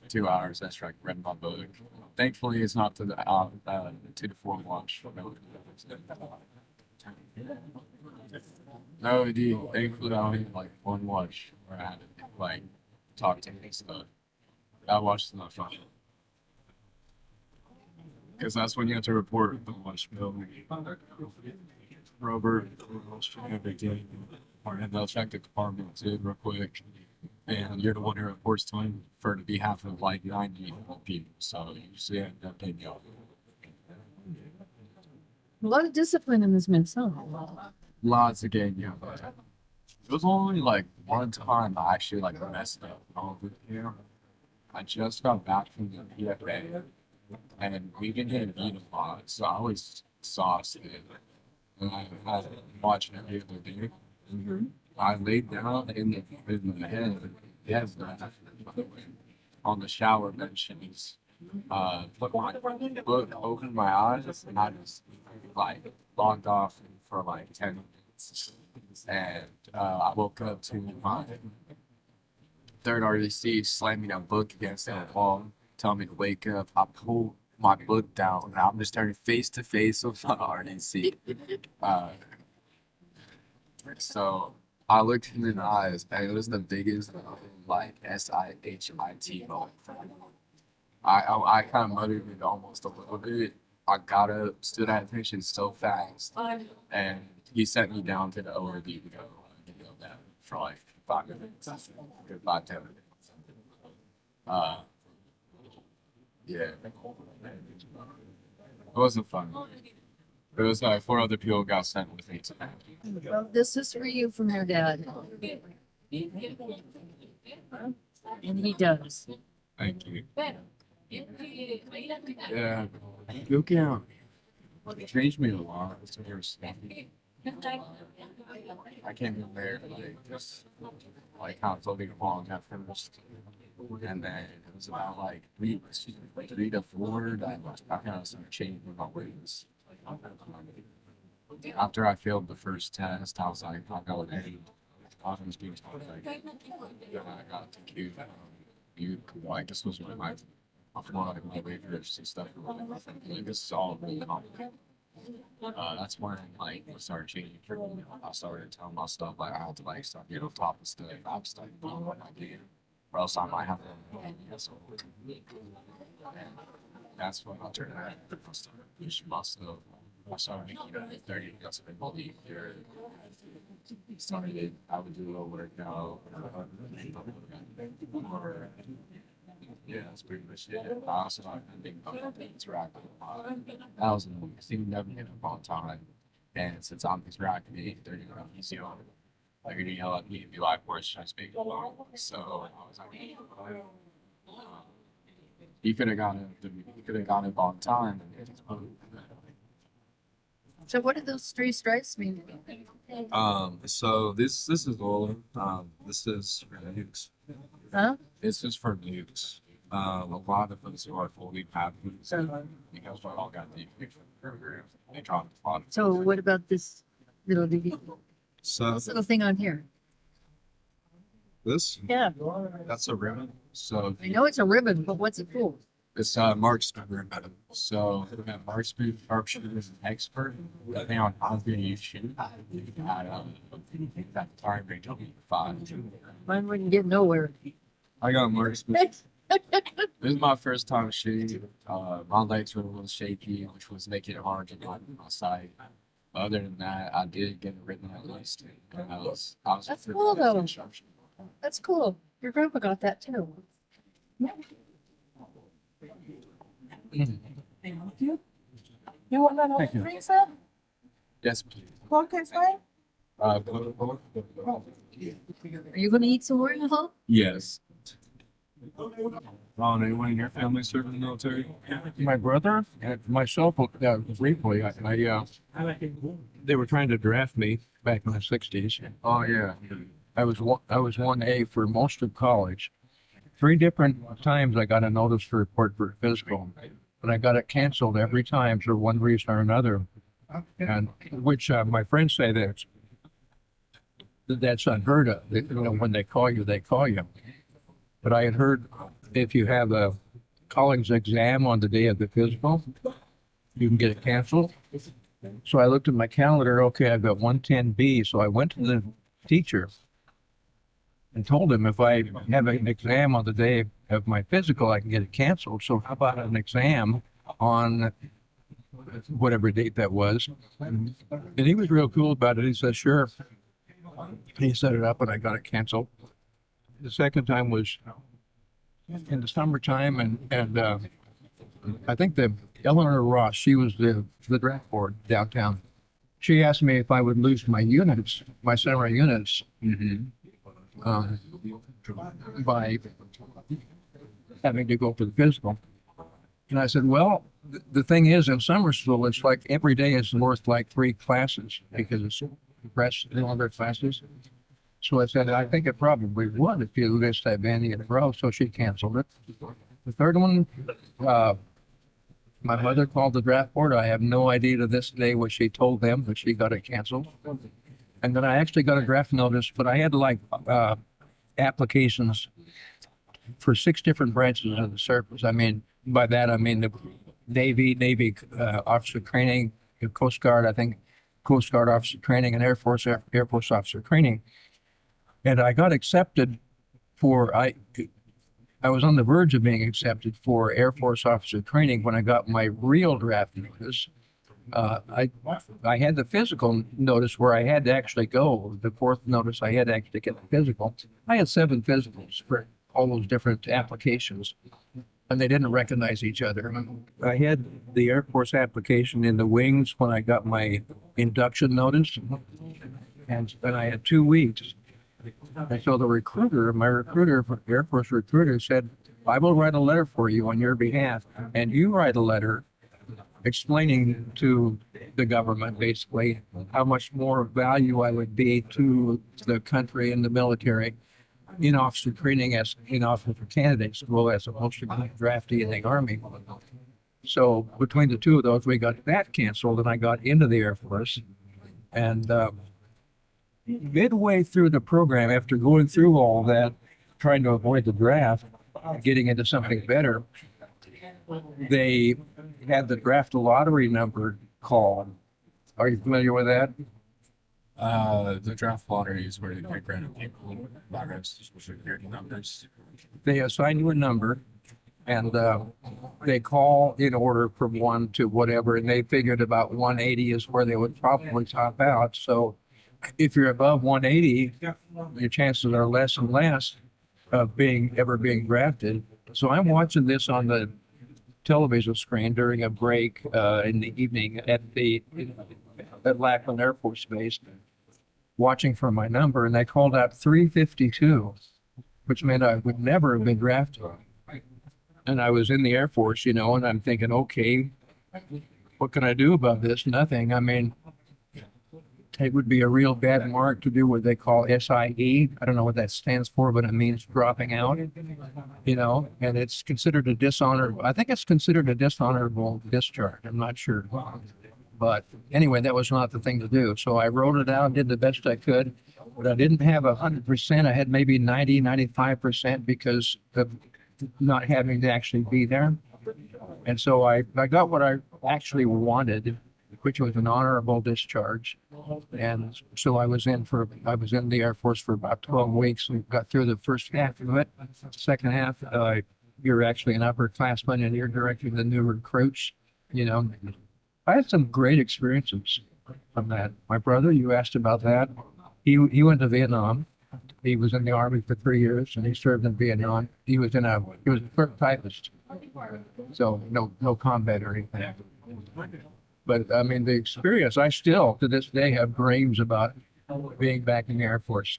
2 hours, that's right, read my book. Thankfully, it's not to the 2 to 4 watch. No, dude, thankfully, I only had like 1 watch where I had to like talk to me stuff. I watched the fun. Because that's when you have to report the watch bill. Robert, everything. And they'll check the department too, real quick. And you're the one who reports to him for the behalf of like 90 people. So you usually end up taking you off. A lot of discipline in this mess, huh? Lots of getting you off. It was only like 1 time I actually like messed up over here. I just got back from the PFA and we can get beat a lot, so I was exhausted. And I had watching every other day. I laid down in the head on the shower bench and he's put my book, opened my eyes, and I just like logged off for like 10 minutes. And I woke up to my third RDC slamming a book against the wall, telling me to wake up. I pulled my book down and I'm just staring face to face with my RDC. So I looked him in the eyes, and it was the biggest, like, SIHIT moment for me. I kind of muttered it almost a little bit. I got up, stood at attention so fast, and he sent me down to the ORD to go that for like 5 minutes, good 5, 10 minutes. Yeah. It wasn't fun. It was like 4 other people got sent with me tonight. Well, this is for you from your dad. And he does. Thank you. Yeah. Look out. It changed me a lot. It's very I came in there like just like how it's looking long at first. And then it was about like 3 to 4 that I kind of started changing my ways. After I failed the first test, I was like, I got any offense being like, then I got to Q. Like this was when my my waivers and stuff were really different. Like this is all really complicated. That's when like it started changing for me. I started telling myself like I had to like start getting on top of stuff. I have to start doing what I do, or else I might have to. So that's when I turned around and started pushing myself. I started making 30 minutes of a week. Started, I would do a little workout. Yeah, that's pretty much it. I also like the big interacting a lot. That was annoying. You never get up on time. And since I'm interacting 8:30 around easy on, like you're gonna yell at me and be like, where's should I speak along? So I was like, you could have gotten it on time. So what do those three stripes mean? So this is Rollin. This is for nukes. Huh? This is for nukes. A lot of us are fully pathways because we all got the programs. They dropped a lot. So what about this little So this little thing on here? this, Yeah. that's a ribbon. So I know it's a ribbon, but what's it for? it's marksman ribbon. So we have marksman, sharpshooters, and expert. Depending on how good you shoot, you can add that target range will be 5. Mine wouldn't get nowhere. I got marksman. This is my first time shooting. My legs were a little shaky, which was making it hard to get on my side. But other than that, I did get a ribbon at least. And I was That's cool though. That's cool. Your grandpa got that too. Thank you. You want that Thank you. drink set? Yes, please. Okay, fine. Are you gonna eat some more at home? Yes. Anyone in your family served in the military? My brother and myself, briefly, they were trying to draft me back in the 60s. Oh yeah. I was 1A for most of college. 3 different times I got a notice to report for physical, but I got it canceled every time for one reason or another. And which my friends say that's unheard of. When they call you, they call you. But I had heard if you have a college exam on the day of the physical, you can get it canceled. So I looked at my calendar. Okay, I've got 110B. So I went to the teacher and told him if I have an exam on the day of my physical, I can get it canceled. So how about an exam on whatever date that was? And he was real cool about it. He said, sure. He set it up and I got it canceled. The second time was in the summertime, and I think that Eleanor Ross, she was the draft board downtown. She asked me if I would lose my units, my summer units, by having to go for the physical. And I said, well, the thing is, in summer school, it's like every day is worth like 3 classes because it's longer classes. So I said, I think it probably would if you missed that band in a row. So she canceled it. The third one, my mother called the draft board. I have no idea to this day what she told them, but she got it canceled. And then I actually got a draft notice, but I had like applications for 6 different branches of the service. I mean, by that, I mean the Navy officer training, the Coast Guard, I think Coast Guard officer training, and Air Force officer training. And I got accepted for, I was on the verge of being accepted for Air Force officer training when I got my real draft notice. I had the physical notice where I had to actually go. The 4th notice, I had to actually get the physical. I had 7 physicals for all those different applications, and they didn't recognize each other. I had the Air Force application in the wings when I got my induction notice, and then I had 2 weeks. And so the recruiter, my recruiter, Air Force recruiter, said, I will write a letter for you on your behalf, and you write a letter explaining to the government basically how much more value I would be to the country and the military in officer training as in officer candidate school as opposed to being draftee in the Army. So between the two of those, we got that canceled, and I got into the Air Force. And midway through the program, after going through all that, trying to avoid the draft, getting into something better, they had the draft lottery number called. Are you familiar with that? The draft lottery is where you pick random people, social security numbers. They assign you a number, and they call in order from 1 to whatever, and they figured about 180 is where they would probably top out. So if you're above 180, your chances are less and less of ever being drafted. So I'm watching this on the television screen during a break in the evening at Lackland Air Force Base, watching for my number, and they called out 352, which meant I would never have been drafted. And I was in the Air Force, and I'm thinking, okay, what can I do about this? Nothing. I mean, it would be a real bad mark to do what they call SIE. I don't know what that stands for, but it means dropping out, and it's considered a dishonorable. I think it's considered a dishonorable discharge. I'm not sure. But anyway, that was not the thing to do. So I wrote it out, did the best I could, but I didn't have 100%. I had maybe 90, 95% because of not having to actually be there. And so I got what I actually wanted, which was an honorable discharge. And so I was in the Air Force for about 12 weeks. We got through the first half of it. Second half, you're actually an upperclassman and you're directing the new recruits, I had some great experiences from that. My brother, you asked about that. He went to Vietnam. He was in the Army for 3 years, and he served in Vietnam. He was a clerk typist, so no combat or anything. But I mean, the experience, I still to this day have dreams about being back in the Air Force.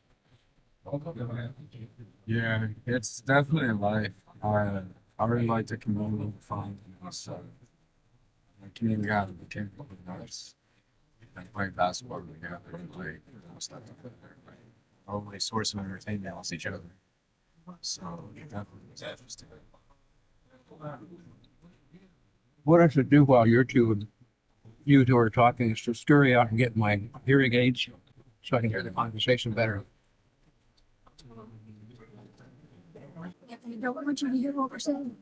Yeah, it's definitely a life. I really like the community fun. So, the community got the camp nice. Like playing basketball together and play stuff together. Only source of entertainment with each other. So it definitely was interesting. What I should do while you two are talking is to scurry out and get my hearing aids so I can hear the conversation better. I don't want you to hear what we're saying.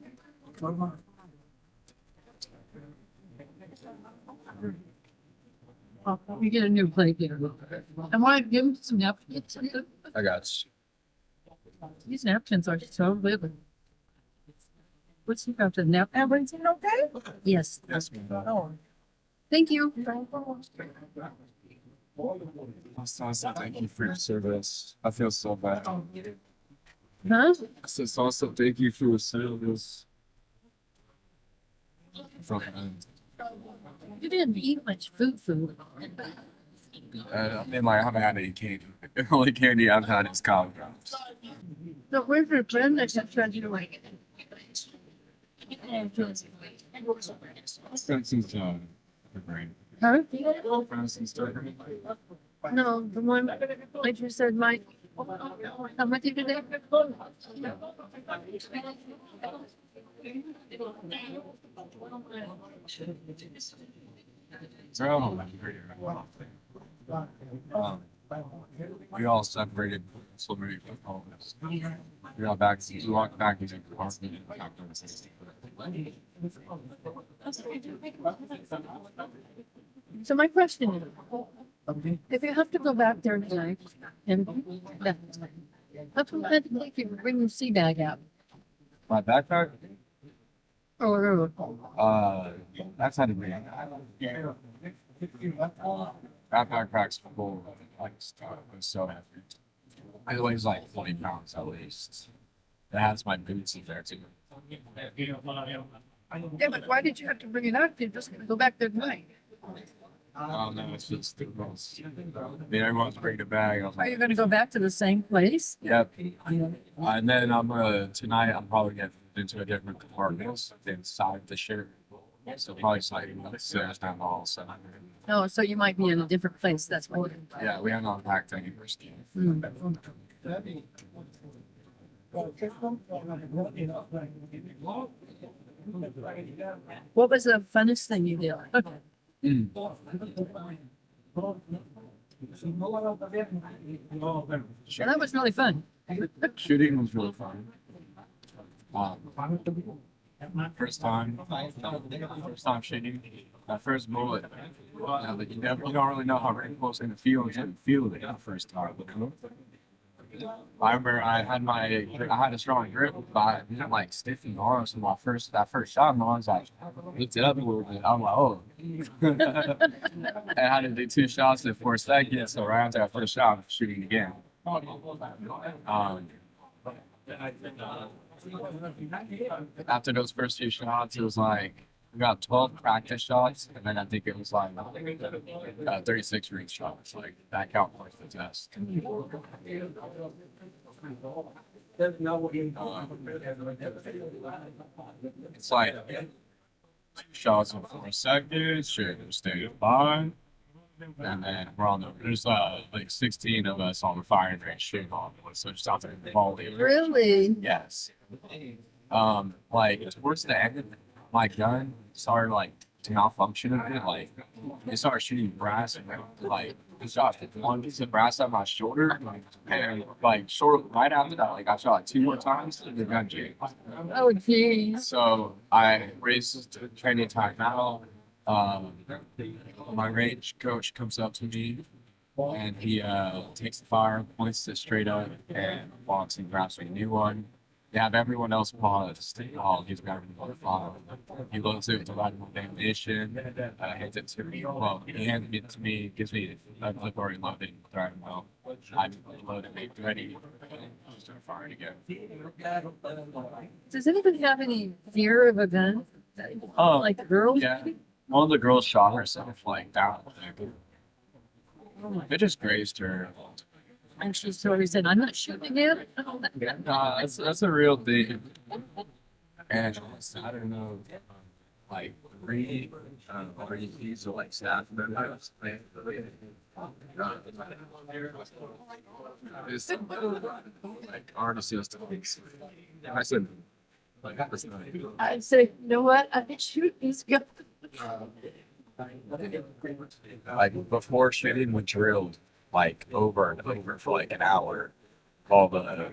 Oh, we get a new plate here. I want to give him some napkins. I got you. These napkins are so good. What's he got to nap? Everything okay? Yes. Yes, ma'am. Oh. Thank you. Also, thank you for your service. I feel so bad. Huh? I said, also, thank you for your service. You didn't eat much food. I mean, I haven't had any candy. The only candy I've had is collard drops. So where's your friend that kept trying to like it? Francis, her brain. Huh? Francis, No, the one like you said, Mike. How much did they? We all separated so many people. We walked back into the apartment and talked to us. So my question is, if you have to go back there tonight, and how come that take you to bring the sea bag out? My backpack? Or That's how to be. Backpack packs full of like stuff. It's so heavy. It weighs like 20 pounds at least. It has my boots in there too. yeah, but why did you have to bring it out if you're just gonna go back there tonight? Oh no, it's just the most. Everyone's bringing a bag. Are you gonna go back to the same place? Yep. And then tonight I'm probably getting into a different compartment inside the ship. So probably slightly upstairs down the hall. So Oh, so you might be in a different place, that's why. yeah, we haven't unpacked any more stuff. What was the funnest thing you did? That was really fun. Shooting was really fun. First time shooting, that first bullet. But you don't really know how recoil is gonna feel until you feel it the first time. I remember I had a strong grip, but I didn't like stiffen arms. So that first shot, my arms like looked it up a little bit. I'm like, oh. I had to do 2 shots in 4 seconds. So right after that first shot, I'm shooting again. After those first 2 shots, it was like we got 12 practice shots, and then I think it was like 36 range shots. Like that count towards the test. It's like 2 shots in 4 seconds, stay by. And then we're on there's like 16 of us on the firing range shooting on it. So just out there in the volley. Really? Yes. Like towards the end, my gun started like to malfunction a bit. Like they started shooting brass and like I shot one piece of brass on my shoulder and like right after that, like I shot like 2 more times and the gun jammed. Oh geez. So I raced to training time now. My range coach comes up to me and he takes the fire, points it straight up, and walks and grabs me a new one. They have everyone else pause. He's grabbing the fire. He loads it with the right ammunition, hands it to me. Well, he hands it to me, gives me a clip already loaded with the right ammo. I load it, make it ready, and start firing again. Does anybody have any fear of a gun? Like the girls? Yeah. One of the girls shot herself like down. It just grazed her. And she sort of said, I'm not shooting him. That's a real thing. And I don't know, like 3 REPs or like staff members. It's like our assistants. I said, like, that's not good. I'd say, you know what? I can shoot these guys. Like before shooting, we drilled like over and over for like an hour. All the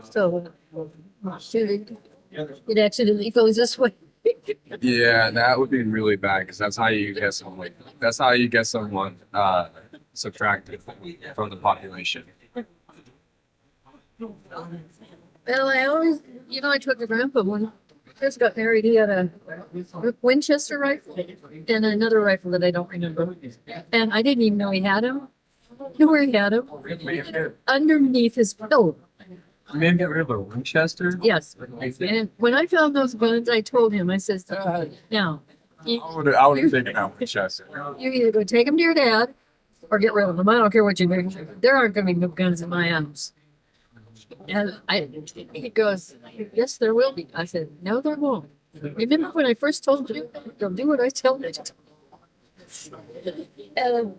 So shooting, it accidentally goes this way. yeah, that would be really bad because that's how you get someone. That's how you get someone subtracted from the population. Well, I always, I took a grandpa when I first got married. He had a Winchester rifle and another rifle that I don't remember. And I didn't even know he had him. You know where he had him? Underneath his pillow. You didn't get rid of a Winchester? Yes. And when I found those guns, I told him, I said, now, I would have taken out Winchester. you either go take them to your dad or get rid of them. I don't care what you do. There aren't going to be no guns in my house. And he goes, yes, there will be. I said, no, there won't. Remember when I first told you, don't do what I tell you to. And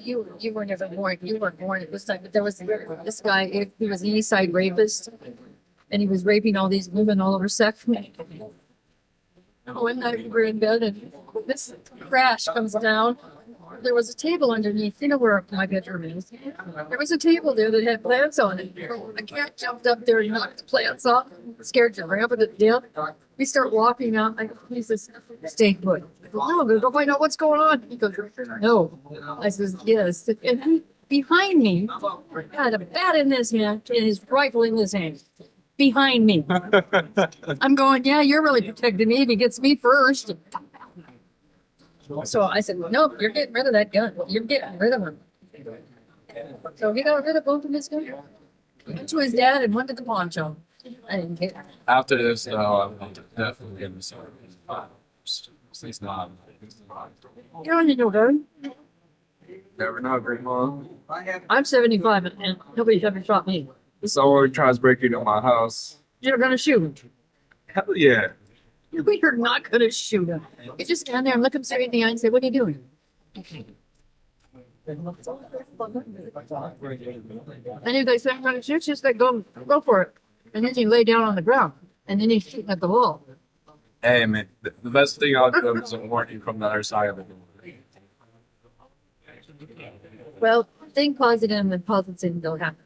you were never born. You weren't born at this time. But there was this guy. He was an East Side rapist, and he was raping all these women all over Sacramento. One night we were in bed, and this crash comes down. There was a table underneath. You know where my bedroom is. There was a table there that had plants on it. A cat jumped up there and knocked the plants off. Scared your grandpa to death. We start walking out. He says, stay put. I go, no, I'm going to go find out what's going on. He goes, no. I says, yes. And he, behind me, had a bat in his hand and his rifle in his hand. Behind me. I'm going, yeah, you're really protecting me if he gets me first. So I said, nope, you're getting rid of that gun. You're getting rid of him. So he got rid of both of his guns. One to his dad and one to the pawn shop. I didn't care. After this, though, I'm definitely getting the service. It's not. You don't need no gun. Never know, Grandma. I'm 75 and nobody's ever shot me. If someone tries breaking into my house, You're gonna shoot him. hell yeah. You're not gonna shoot him. You just stand there and look him straight in the eye and say, what are you doing? And if they say I'm gonna shoot, just like go for it. And then you lay down on the ground, and then he's shooting at the wall. Hey, man, the best thing I'll do is a warning from the other side of the door. Well, think positive and positive things don't happen.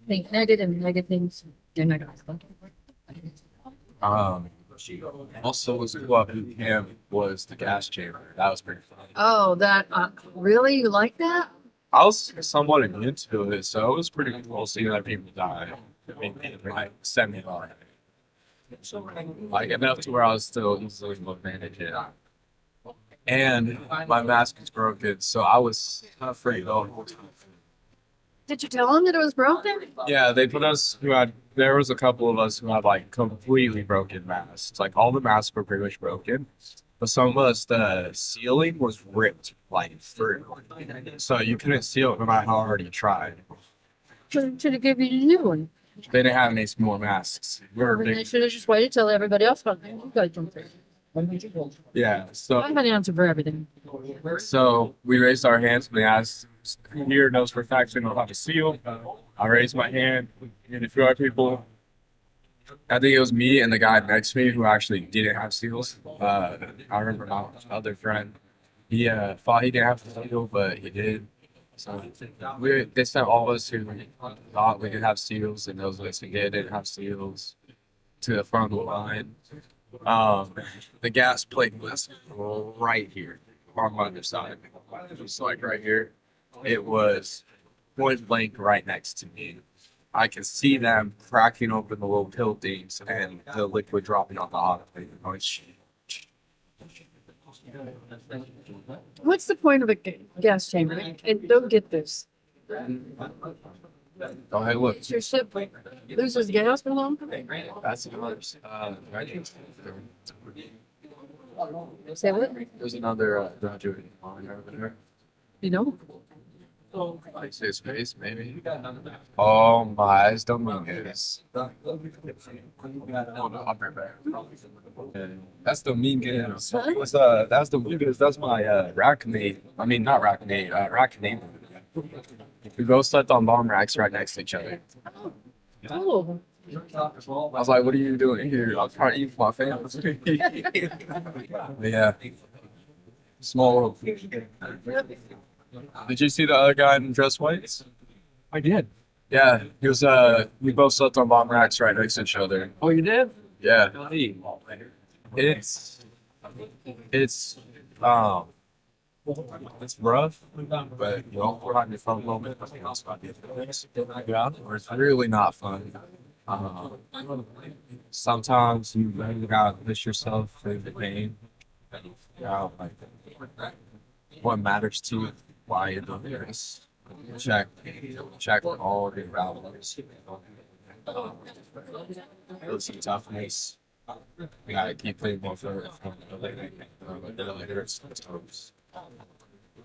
Think negative and negative things, they're not gonna happen. Also, was cool at boot camp was the gas chamber. That was pretty fun. Oh, that, really? You like that? I was somewhat into it, so it was pretty cool seeing other people die. I mean, like semi-alive. Like enough to where I was still easily able to manage it. And my mask was broken, so I was afraid the whole time. Did you tell them that it was broken? Yeah, they put us there was a couple of us who had like completely broken masks. Like all the masks were pretty much broken. But some of us, the ceiling was ripped like through. So you couldn't seal it no matter how hard you tried. Should have given you a new one. They didn't have any more masks. We were They big. should have just waited till everybody else got there. You guys don't think. Yeah, I have an answer for everything. so we raised our hands and they asked, here knows for a fact we know how to seal. I raised my hand and a few other people. I think it was me and the guy next to me who actually didn't have seals. I remember my other friend. He thought he didn't have to seal, but he did. So they sent all of us who thought we didn't have seals and those of us who didn't have seals to the front of the line. The gas plate was right here on my other side. Just like right here. It was point blank right next to me. I could see them cracking open the little pill things and the liquid dropping on the hot plate. Oh, shit. What's the point of a gas chamber? And don't get this. Oh, hey, look. It's your ship loses gas belong? That's yours. Right. Say what? There's another graduate line over there. You know? Like say space, maybe. Oh my, it's Dominguez. Oh no, I'll bring back. That's Dominguez. That's Dominguez. That's my rack mate. I mean, not rack mate. Rack name. We both slept on bomb racks right next to each other. Oh. I was like, "What are you doing here?" I was trying to eat with my family. Yeah. Small world. Did you see the other guy in dress whites? I did. Yeah, he was. We both slept on bomb racks right next to each other. Oh, you did? Yeah. It's rough, but you know, we're having fun a little bit. Yeah, it's really not fun. Sometimes you gotta push yourself through the pain. Yeah, like what matters to you, why you're doing this. Check all the values. Build some toughness. We gotta keep playing more for later.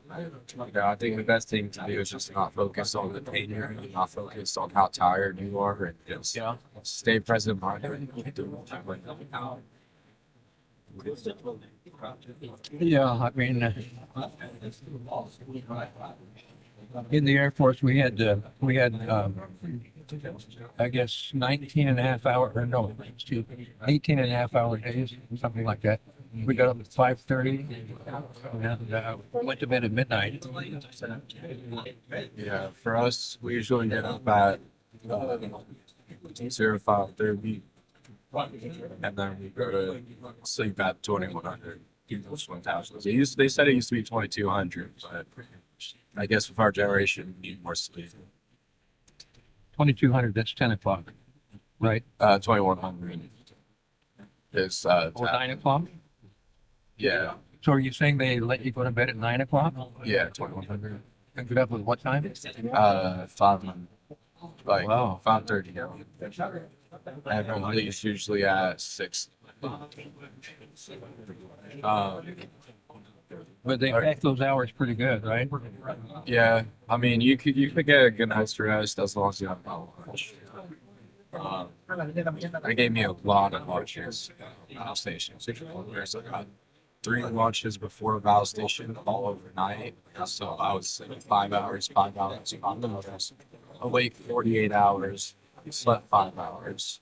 I think the best thing to do is just not focus on the pain you're in, not focus on how tired you are, and just stay present minded. Yeah, I mean, in the Air Force, we had I guess 19 and a half hour, or no, 18 and a half hour days, something like that. We got up at 5:30 and went to bed at midnight. Yeah, for us, we usually get up at 5:30, and then we go to sleep at 2100. They said it used to be 2200, but I guess with our generation, we need more sleep. 2200, that's 10 o'clock, right? 2100 is 9 o'clock? Yeah. So are you saying they let you go to bed at 9 o'clock? Yeah, 2100. And get up at what time? 500. Like Wow. 5:30. And release usually at 6. But they pack those hours pretty good, right? Yeah, I mean, you could get a good night's rest as long as you have lunch. They gave me a lot of lunches at Val Station. So I got 3 lunches before Val Station all overnight. So I was like 5 hours, 5 hours. I'm awake 48 hours. slept 5 hours.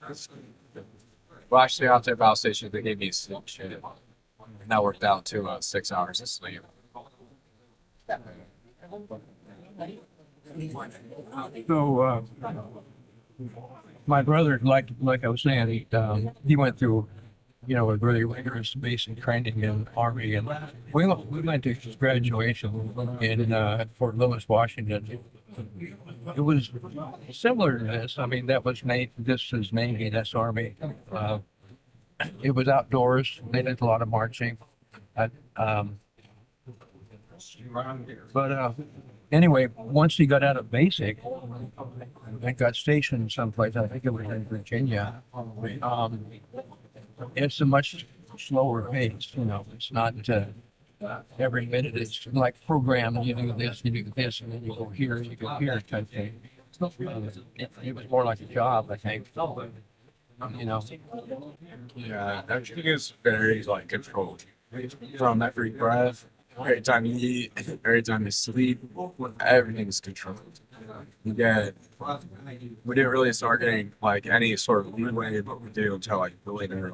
Well, actually, after the battle station, they gave me a sleep shit. And that worked out to 6 hours of sleep. So, my brother, like I was saying, he went through, a really rigorous basic training in Army, and we went to his graduation in Fort Lewis, Washington. It was similar to this. I mean, that was this is Navy, that's Army. It was outdoors. They did a lot of marching. But anyway, once he got out of basic and got stationed someplace, I think it was in Virginia, it's a much slower pace. It's not every minute. It's like programmed. You do this, and then you go here, you go here, type thing. It was more like a job, I think. Yeah, everything is very controlled. From every breath, every time you eat, every time you sleep, everything's controlled. We didn't really start getting any sort of leeway in what we do until really near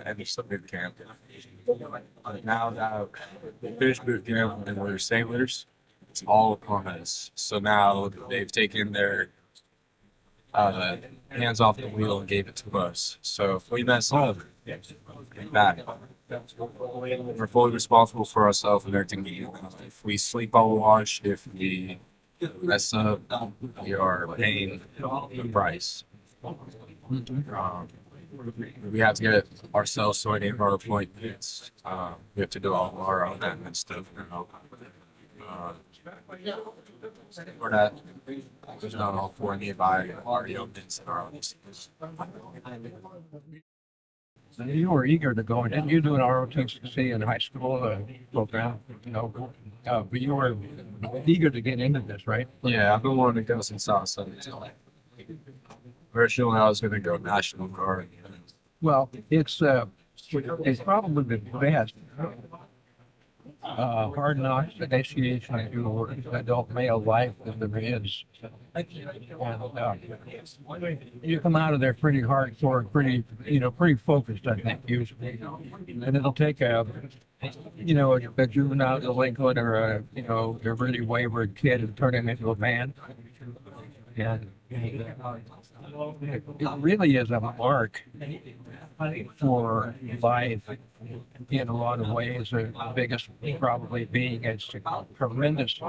any boot camp. Now that we finished boot camp and we're sailors, it's all upon us. So now they've taken their hands off the wheel and gave it to us. So if we mess up, back. We're fully responsible for ourselves and everything we do. If we sleep on the watch, if we mess up, we are paying the price. We have to get ourselves sorted for our appointments. We have to do all of our own admin stuff. Or that was not all for me by our youngins and our own things. You were eager to go. Didn't you do an ROTC in high school program? But you were eager to get into this, right? Yeah, I've been wanting to go since I was 17. Originally, I was going to go National Guard. Well, it's probably the best hard knocks initiation into adult male life that there is. And you come out of there pretty hardcore, pretty focused, I think, usually. And it'll take a juvenile delinquent or a really wayward kid and turn him into a man. And it really is a mark for life in a lot of ways. The biggest probably being it's a tremendous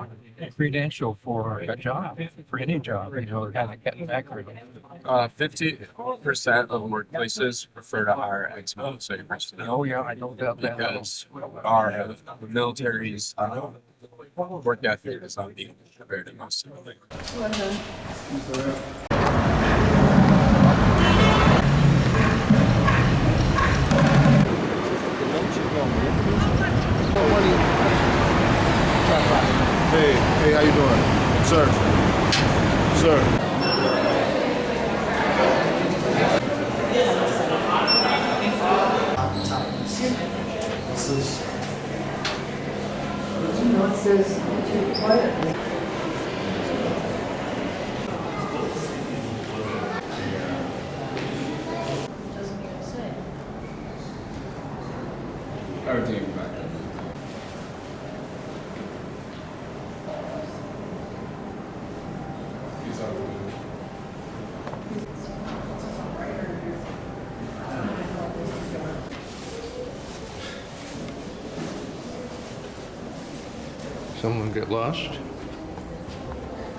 credential for a job, for any job, having that background. 50% of workplaces prefer to hire ex-military personnel. Oh yeah, I know that. Because our military's work ethic is not being compared to most of them. Hey, how you doing? Sir. It says quietly. Everything back. Someone get lost?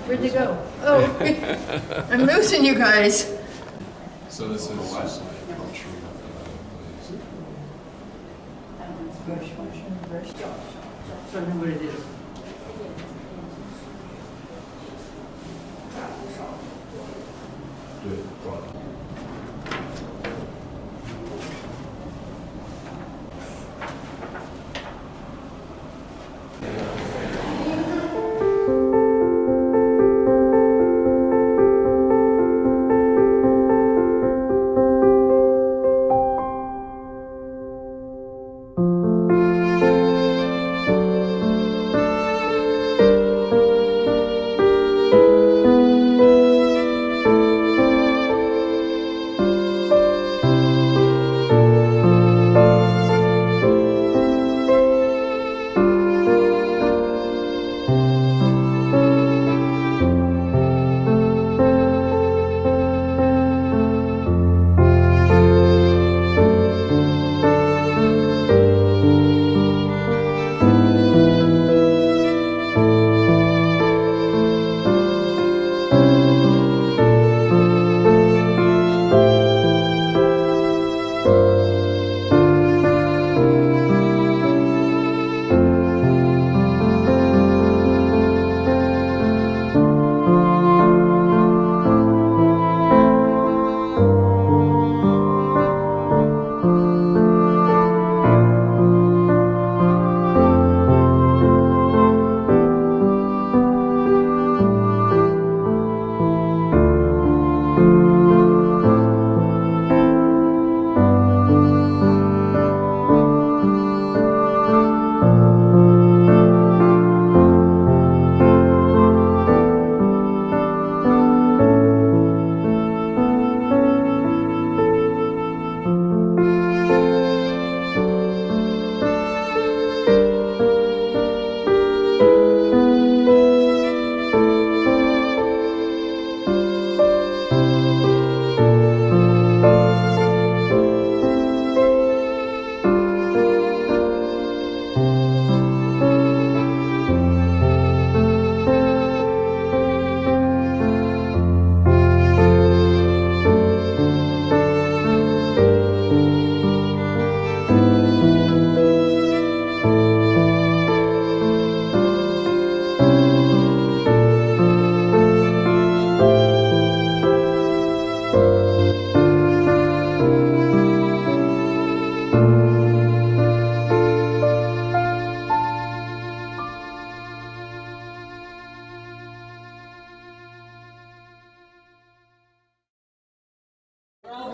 Where'd they go? Oh, I'm losing you guys. So this is What it is.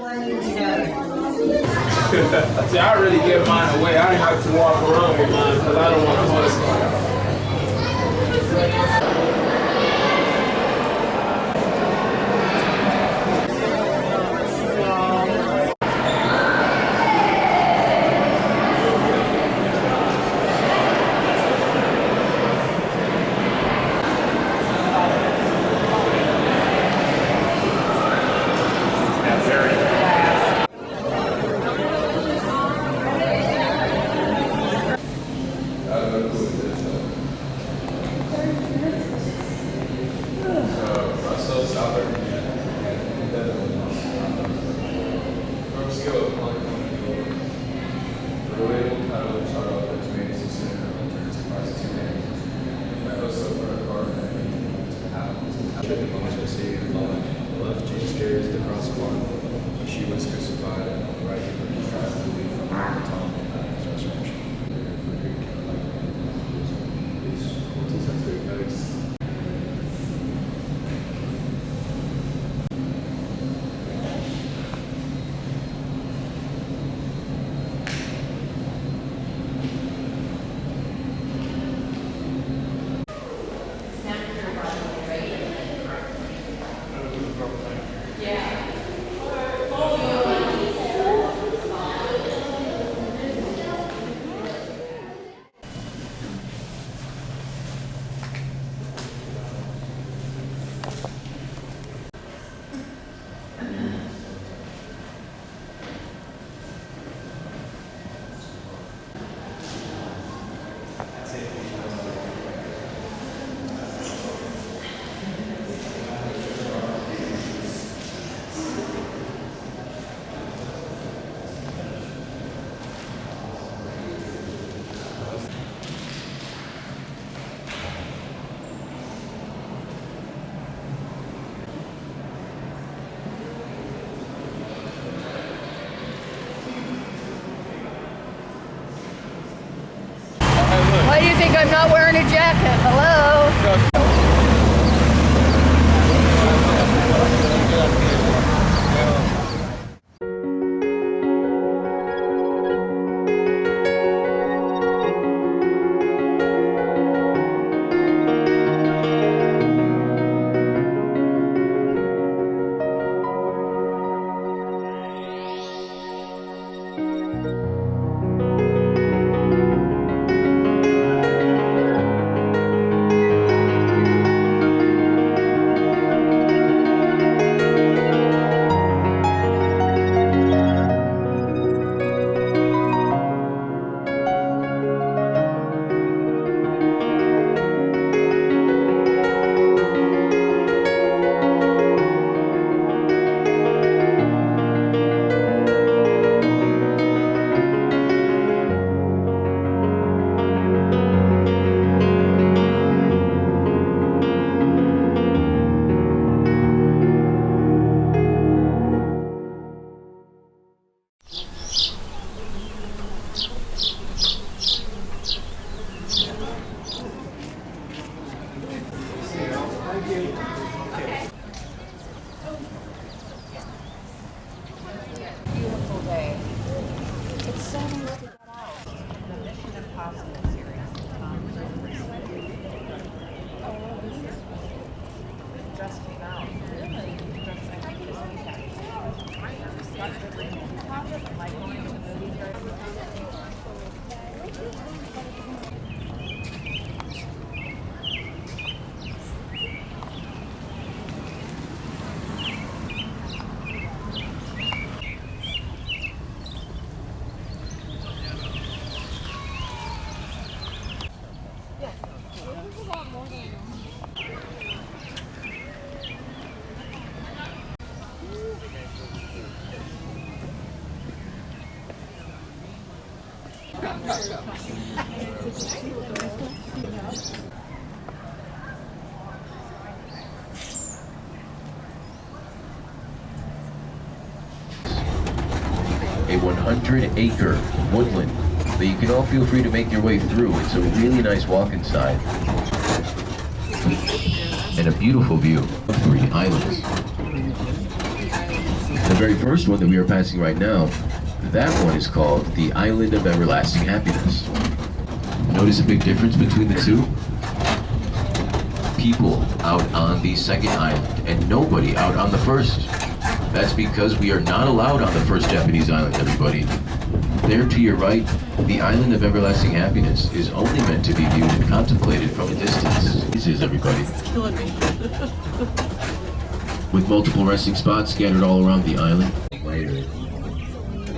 See, I already give mine away. I didn't have to walk around with mine because I don't want to hold it. Why do you think I'm not wearing a jacket? Hello? Beautiful day. It's so nice to get out. The Mission Impossible series. Oh, this is it just came out. Really? Just I think this weekend. I never seen it. Like going to the movie A 100-acre woodland that you can all feel free to make your way through. It's a really nice walk inside. And a beautiful view of 3 islands. The very first one that we are passing right now, that one is called the Island of Everlasting Happiness. Notice a big difference between the two? People out on the second island and nobody out on the first. That's because we are not allowed on the first Japanese island, everybody. There to your right, the Island of Everlasting Happiness is only meant to be viewed and contemplated from a distance. This is everybody. It's killing me. With multiple resting spots scattered all around the island. Later.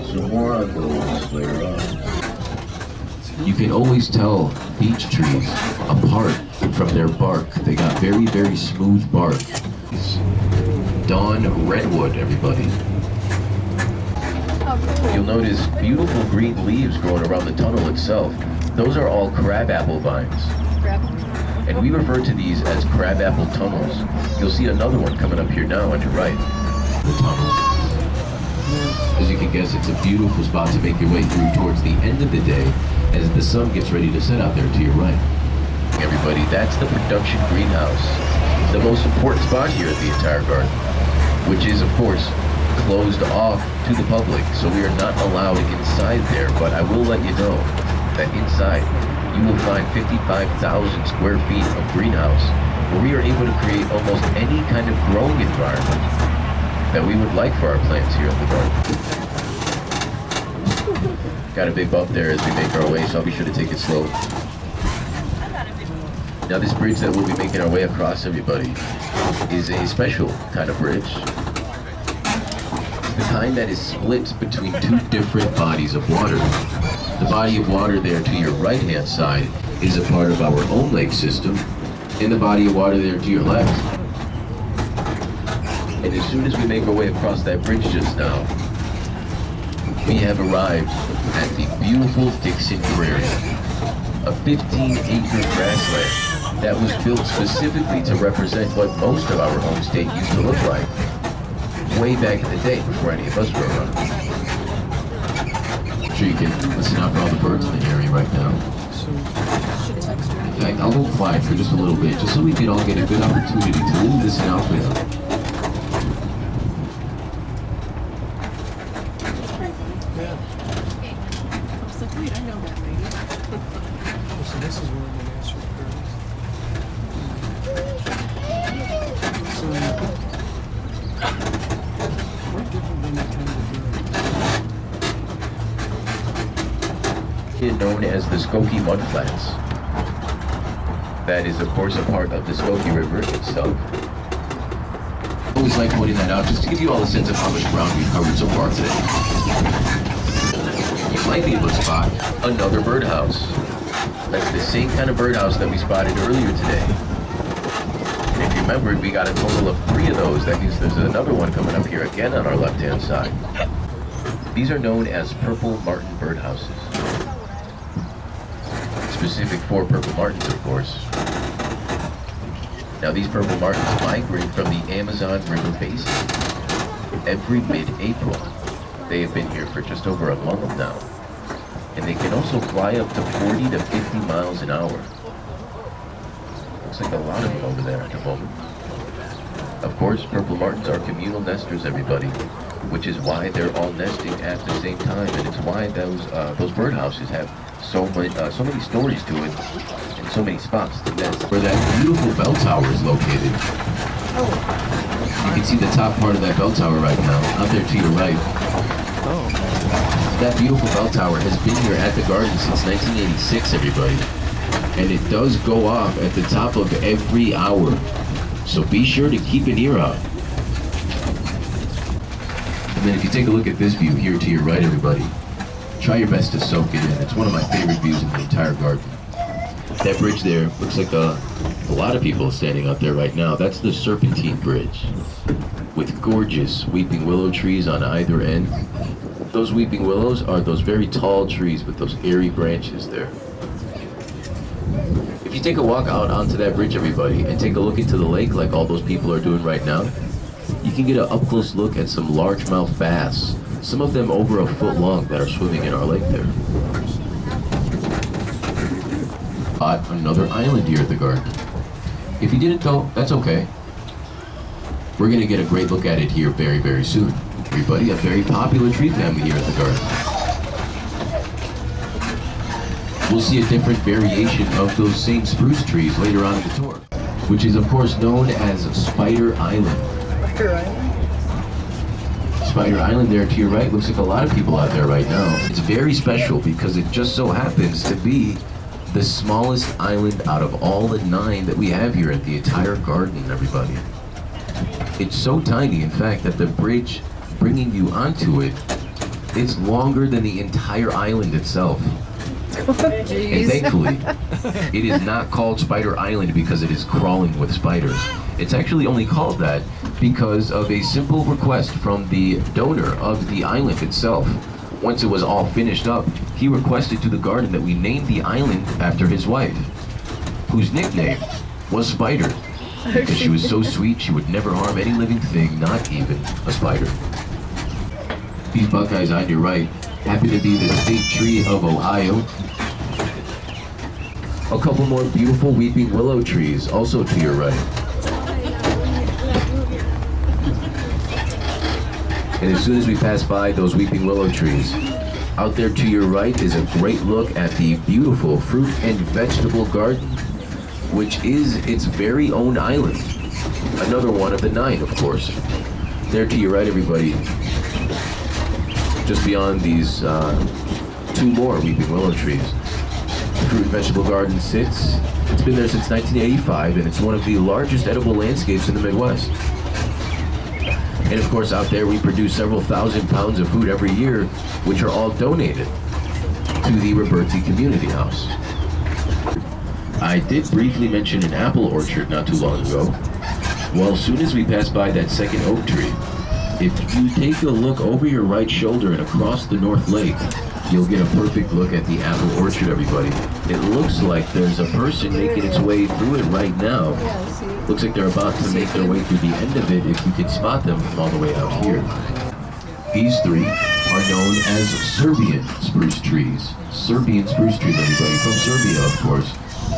So more on those later on. You can always tell beech trees apart from their bark. They got very, very smooth bark. Dawn redwood, everybody. You'll notice beautiful green leaves growing around the tunnel itself. Those are all crabapple vines. And we refer to these as crabapple tunnels. You'll see another one coming up here now on your right. The tunnel. As you can guess, it's a beautiful spot to make your way through towards the end of the day as the sun gets ready to set out there to your right. Everybody, that's the production greenhouse. The most important spot here at the entire garden, which is, of course, closed off to the public, so we are not allowed inside there, but I will let you know that inside you will find 55,000 square feet of greenhouse where we are able to create almost any kind of growing environment that we would like for our plants here at the garden. Got a big bump there as we make our way, so I'll be sure to take it slow. Now this bridge that we'll be making our way across, everybody, is a special kind of bridge. The kind that is split between two different bodies of water. The body of water there to your right-hand side is a part of our own lake system, and the body of water there to your left. And as soon as we make our way across that bridge just now, we have arrived at the beautiful Dixon Prairie, a 15-acre grassland that was built specifically to represent what most of our home state used to look like way back in the day before any of us were around. I'm sure you can listen out for all the birds in the area right now. In fact, I'll go quiet for just a little bit, just so we can all get a good opportunity to really listen out for them. Known as the Skokie Mudflats. That is, of course, a part of the Skokie River itself. I always like pointing that out, just to give you all a sense of how much ground we've covered so far today. You might be able to spot another birdhouse. That's the same kind of birdhouse that we spotted earlier today. And if you remembered, we got a total of 3 of those. That means there's another one coming up here again on our left-hand side. These are known as purple martin birdhouses. Specific for purple martins, of course. Now these purple martins migrate from the Amazon River Basin every mid-April. They have been here for just over a month now. And they can also fly up to 40 to 50 miles an hour. Looks like a lot of them over there at the moment. Of course, purple martins are communal nesters, everybody, which is why they're all nesting at the same time, and it's why those birdhouses have so many stories to it, and so many spots to nest. Where that beautiful bell tower is located. You can see the top part of that bell tower right now, out there to your right. That beautiful bell tower has been here at the garden since 1986, everybody. And it does go off at the top of every hour. So be sure to keep an ear out. And then if you take a look at this view here to your right, everybody, try your best to soak it in. It's one of my favorite views in the entire garden. That bridge there looks like a lot of people standing out there right now. That's the Serpentine Bridge, with gorgeous weeping willow trees on either end. Those weeping willows are those very tall trees with those airy branches there. If you take a walk out onto that bridge, everybody, and take a look into the lake like all those people are doing right now, you can get an up-close look at some largemouth bass, some of them over a foot long, that are swimming in our lake there. Another island here at the garden. If you didn't know, that's okay. We're gonna get a great look at it here very, very soon. Everybody, a very popular tree family here at the garden. We'll see a different variation of those same spruce trees later on in the tour, which is of course known as Spider Island. Spider Island there to your right looks like a lot of people out there right now. It's very special because it just so happens to be the smallest island out of all the 9 that we have here at the entire garden, everybody. It's so tiny, in fact, that the bridge bringing you onto it, it's longer than the entire island itself. And thankfully, it is not called Spider Island because it is crawling with spiders. It's actually only called that because of a simple request from the donor of the island itself. Once it was all finished up, he requested to the garden that we name the island after his wife, whose nickname was Spider, because she was so sweet she would never harm any living thing, not even a spider. These Buckeyes on your right happen to be the state tree of Ohio. A couple more beautiful weeping willow trees also to your right. And as soon as we pass by those weeping willow trees, out there to your right is a great look at the beautiful fruit and vegetable garden, which is its very own island. Another one of the 9, of course. There to your right, everybody, just beyond these 2 more weeping willow trees, the fruit and vegetable garden sits. It's been there since 1985, and it's one of the largest edible landscapes in the Midwest. And of course, out there we produce several thousand pounds of food every year, which are all donated to the Roberti Community House. I did briefly mention an apple orchard not too long ago. Well, as soon as we pass by that second oak tree, if you take a look over your right shoulder and across the North Lake, you'll get a perfect look at the apple orchard, everybody. It looks like there's a person making its way through it right now. Looks like they're about to make their way through the end of it if you can spot them from all the way out here. These 3 are known as Serbian spruce trees. Serbian spruce trees, everybody, from Serbia, of course.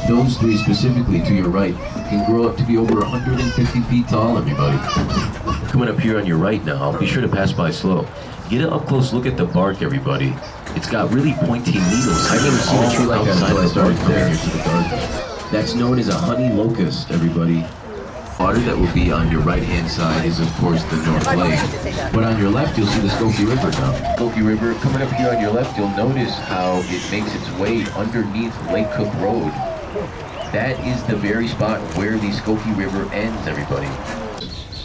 Those 3 specifically to your right can grow up to be over 150 feet tall, everybody. Coming up here on your right now, be sure to pass by slow. Get an up-close look at the bark, everybody. It's got really pointy needles. I've never seen a tree like that until I started coming here to the garden. That's known as a honey locust, everybody. Water that will be on your right-hand side is, of course, the North Lake. But on your left, you'll see the Skokie River now. Skokie River, coming up here on your left, you'll notice how it makes its way underneath Lake Cook Road. That is the very spot where the Skokie River ends, everybody.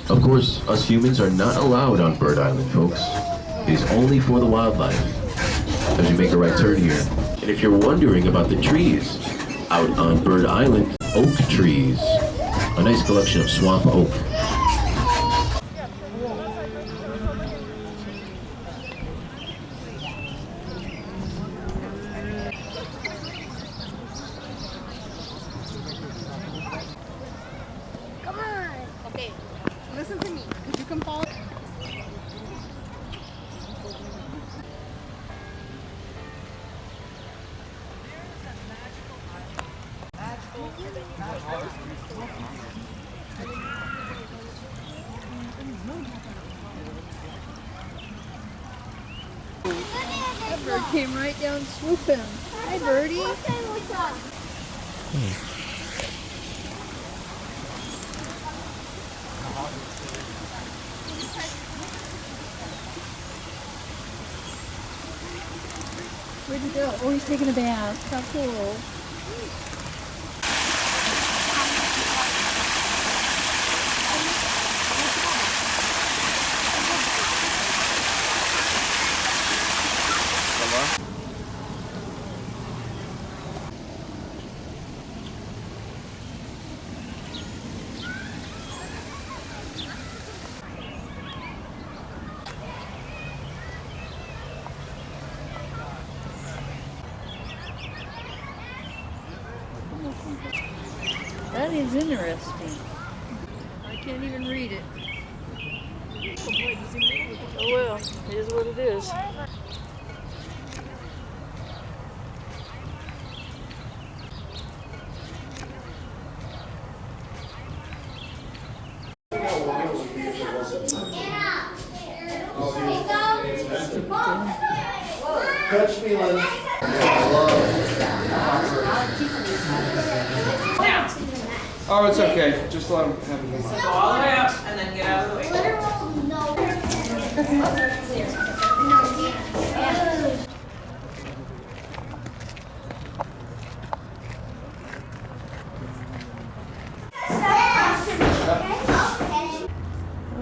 Of course, us humans are not allowed on Bird Island, folks. It is only for the wildlife. As you make a right turn here. And if you're wondering about the trees, out on Bird Island, oak trees. A nice collection of swamp oak. Come on. Okay. Listen to me. Could you come follow? That bird came right down swooping. Hi, birdie. Where'd he go? Oh, he's taking a bath. How cool. That is interesting. I can't even read it. Oh well, it is what it is. Catch feelings. Oh, it's okay. Just let him have it. So go all the way up and then get out of the way.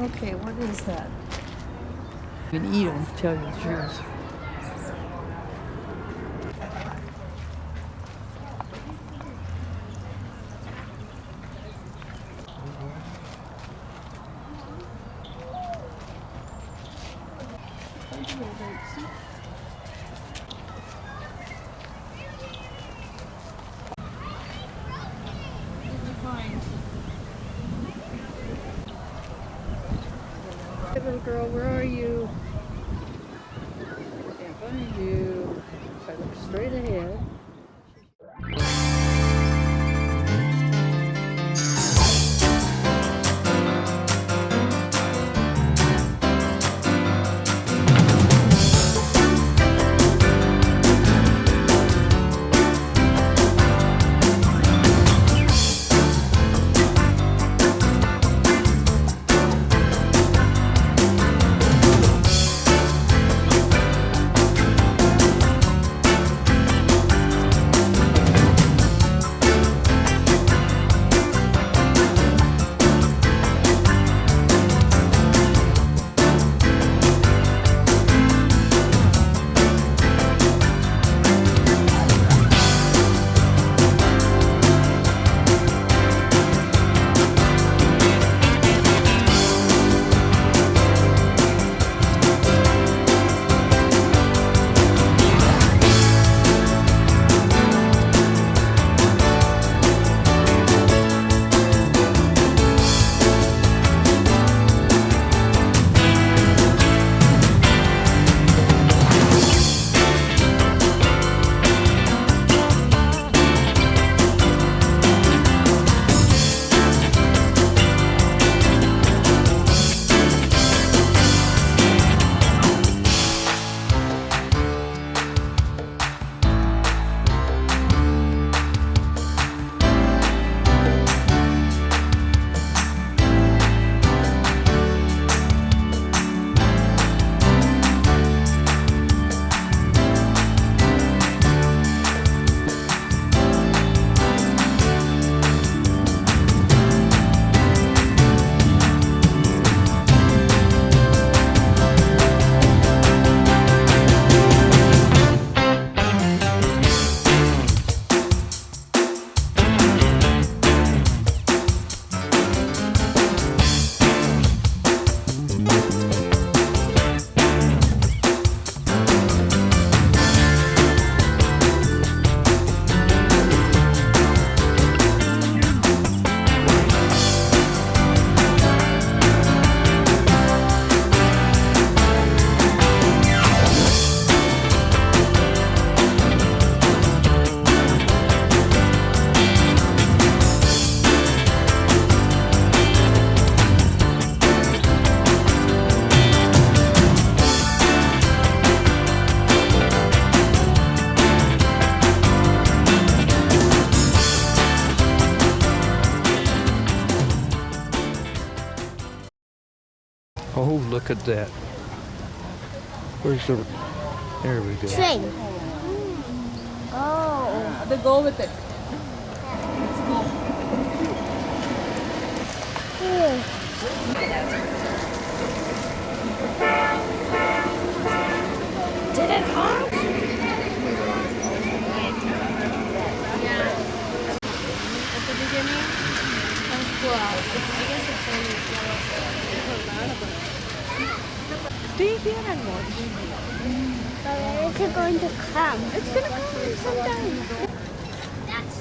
Okay, what is that? You can eat them, to tell you the truth. Hey, little girl, where are you? Can't find you. If I look straight ahead. Oh, look at that. Where's the... There we go. Train. Oh, they go with it. Let's go. Did it honk? Yeah. At the beginning, it was cool out. I guess it's only stay here and watch. But where is it going to come? It's going to come sometime. That's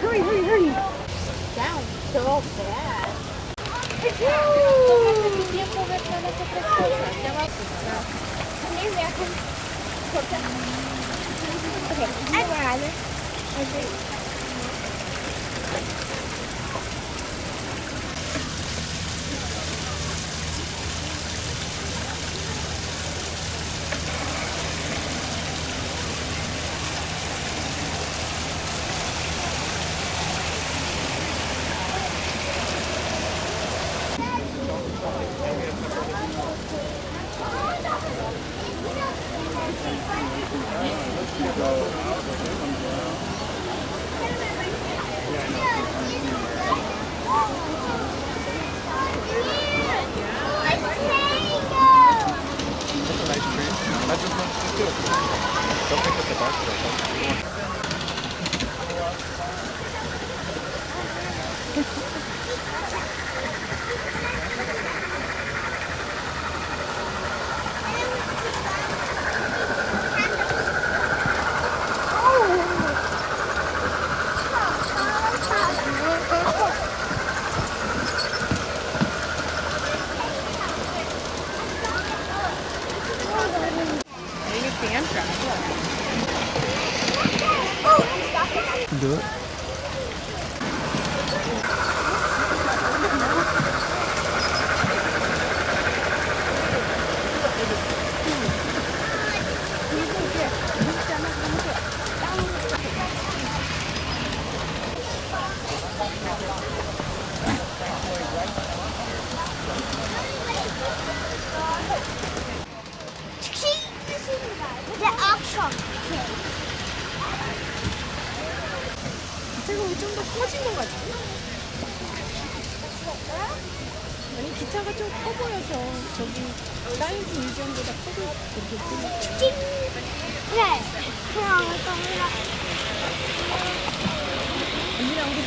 Hurry, hurry, hurry. Down so bad. Okay, I where are they? Do it. The auction. 태국이 좀 더 커진 것 같아. 아니 기차가 좀 커 보여서 저기 사이즈 뮤지엄보다 커 보였어. 그래. 그럼 언니랑 우리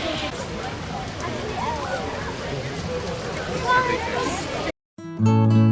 또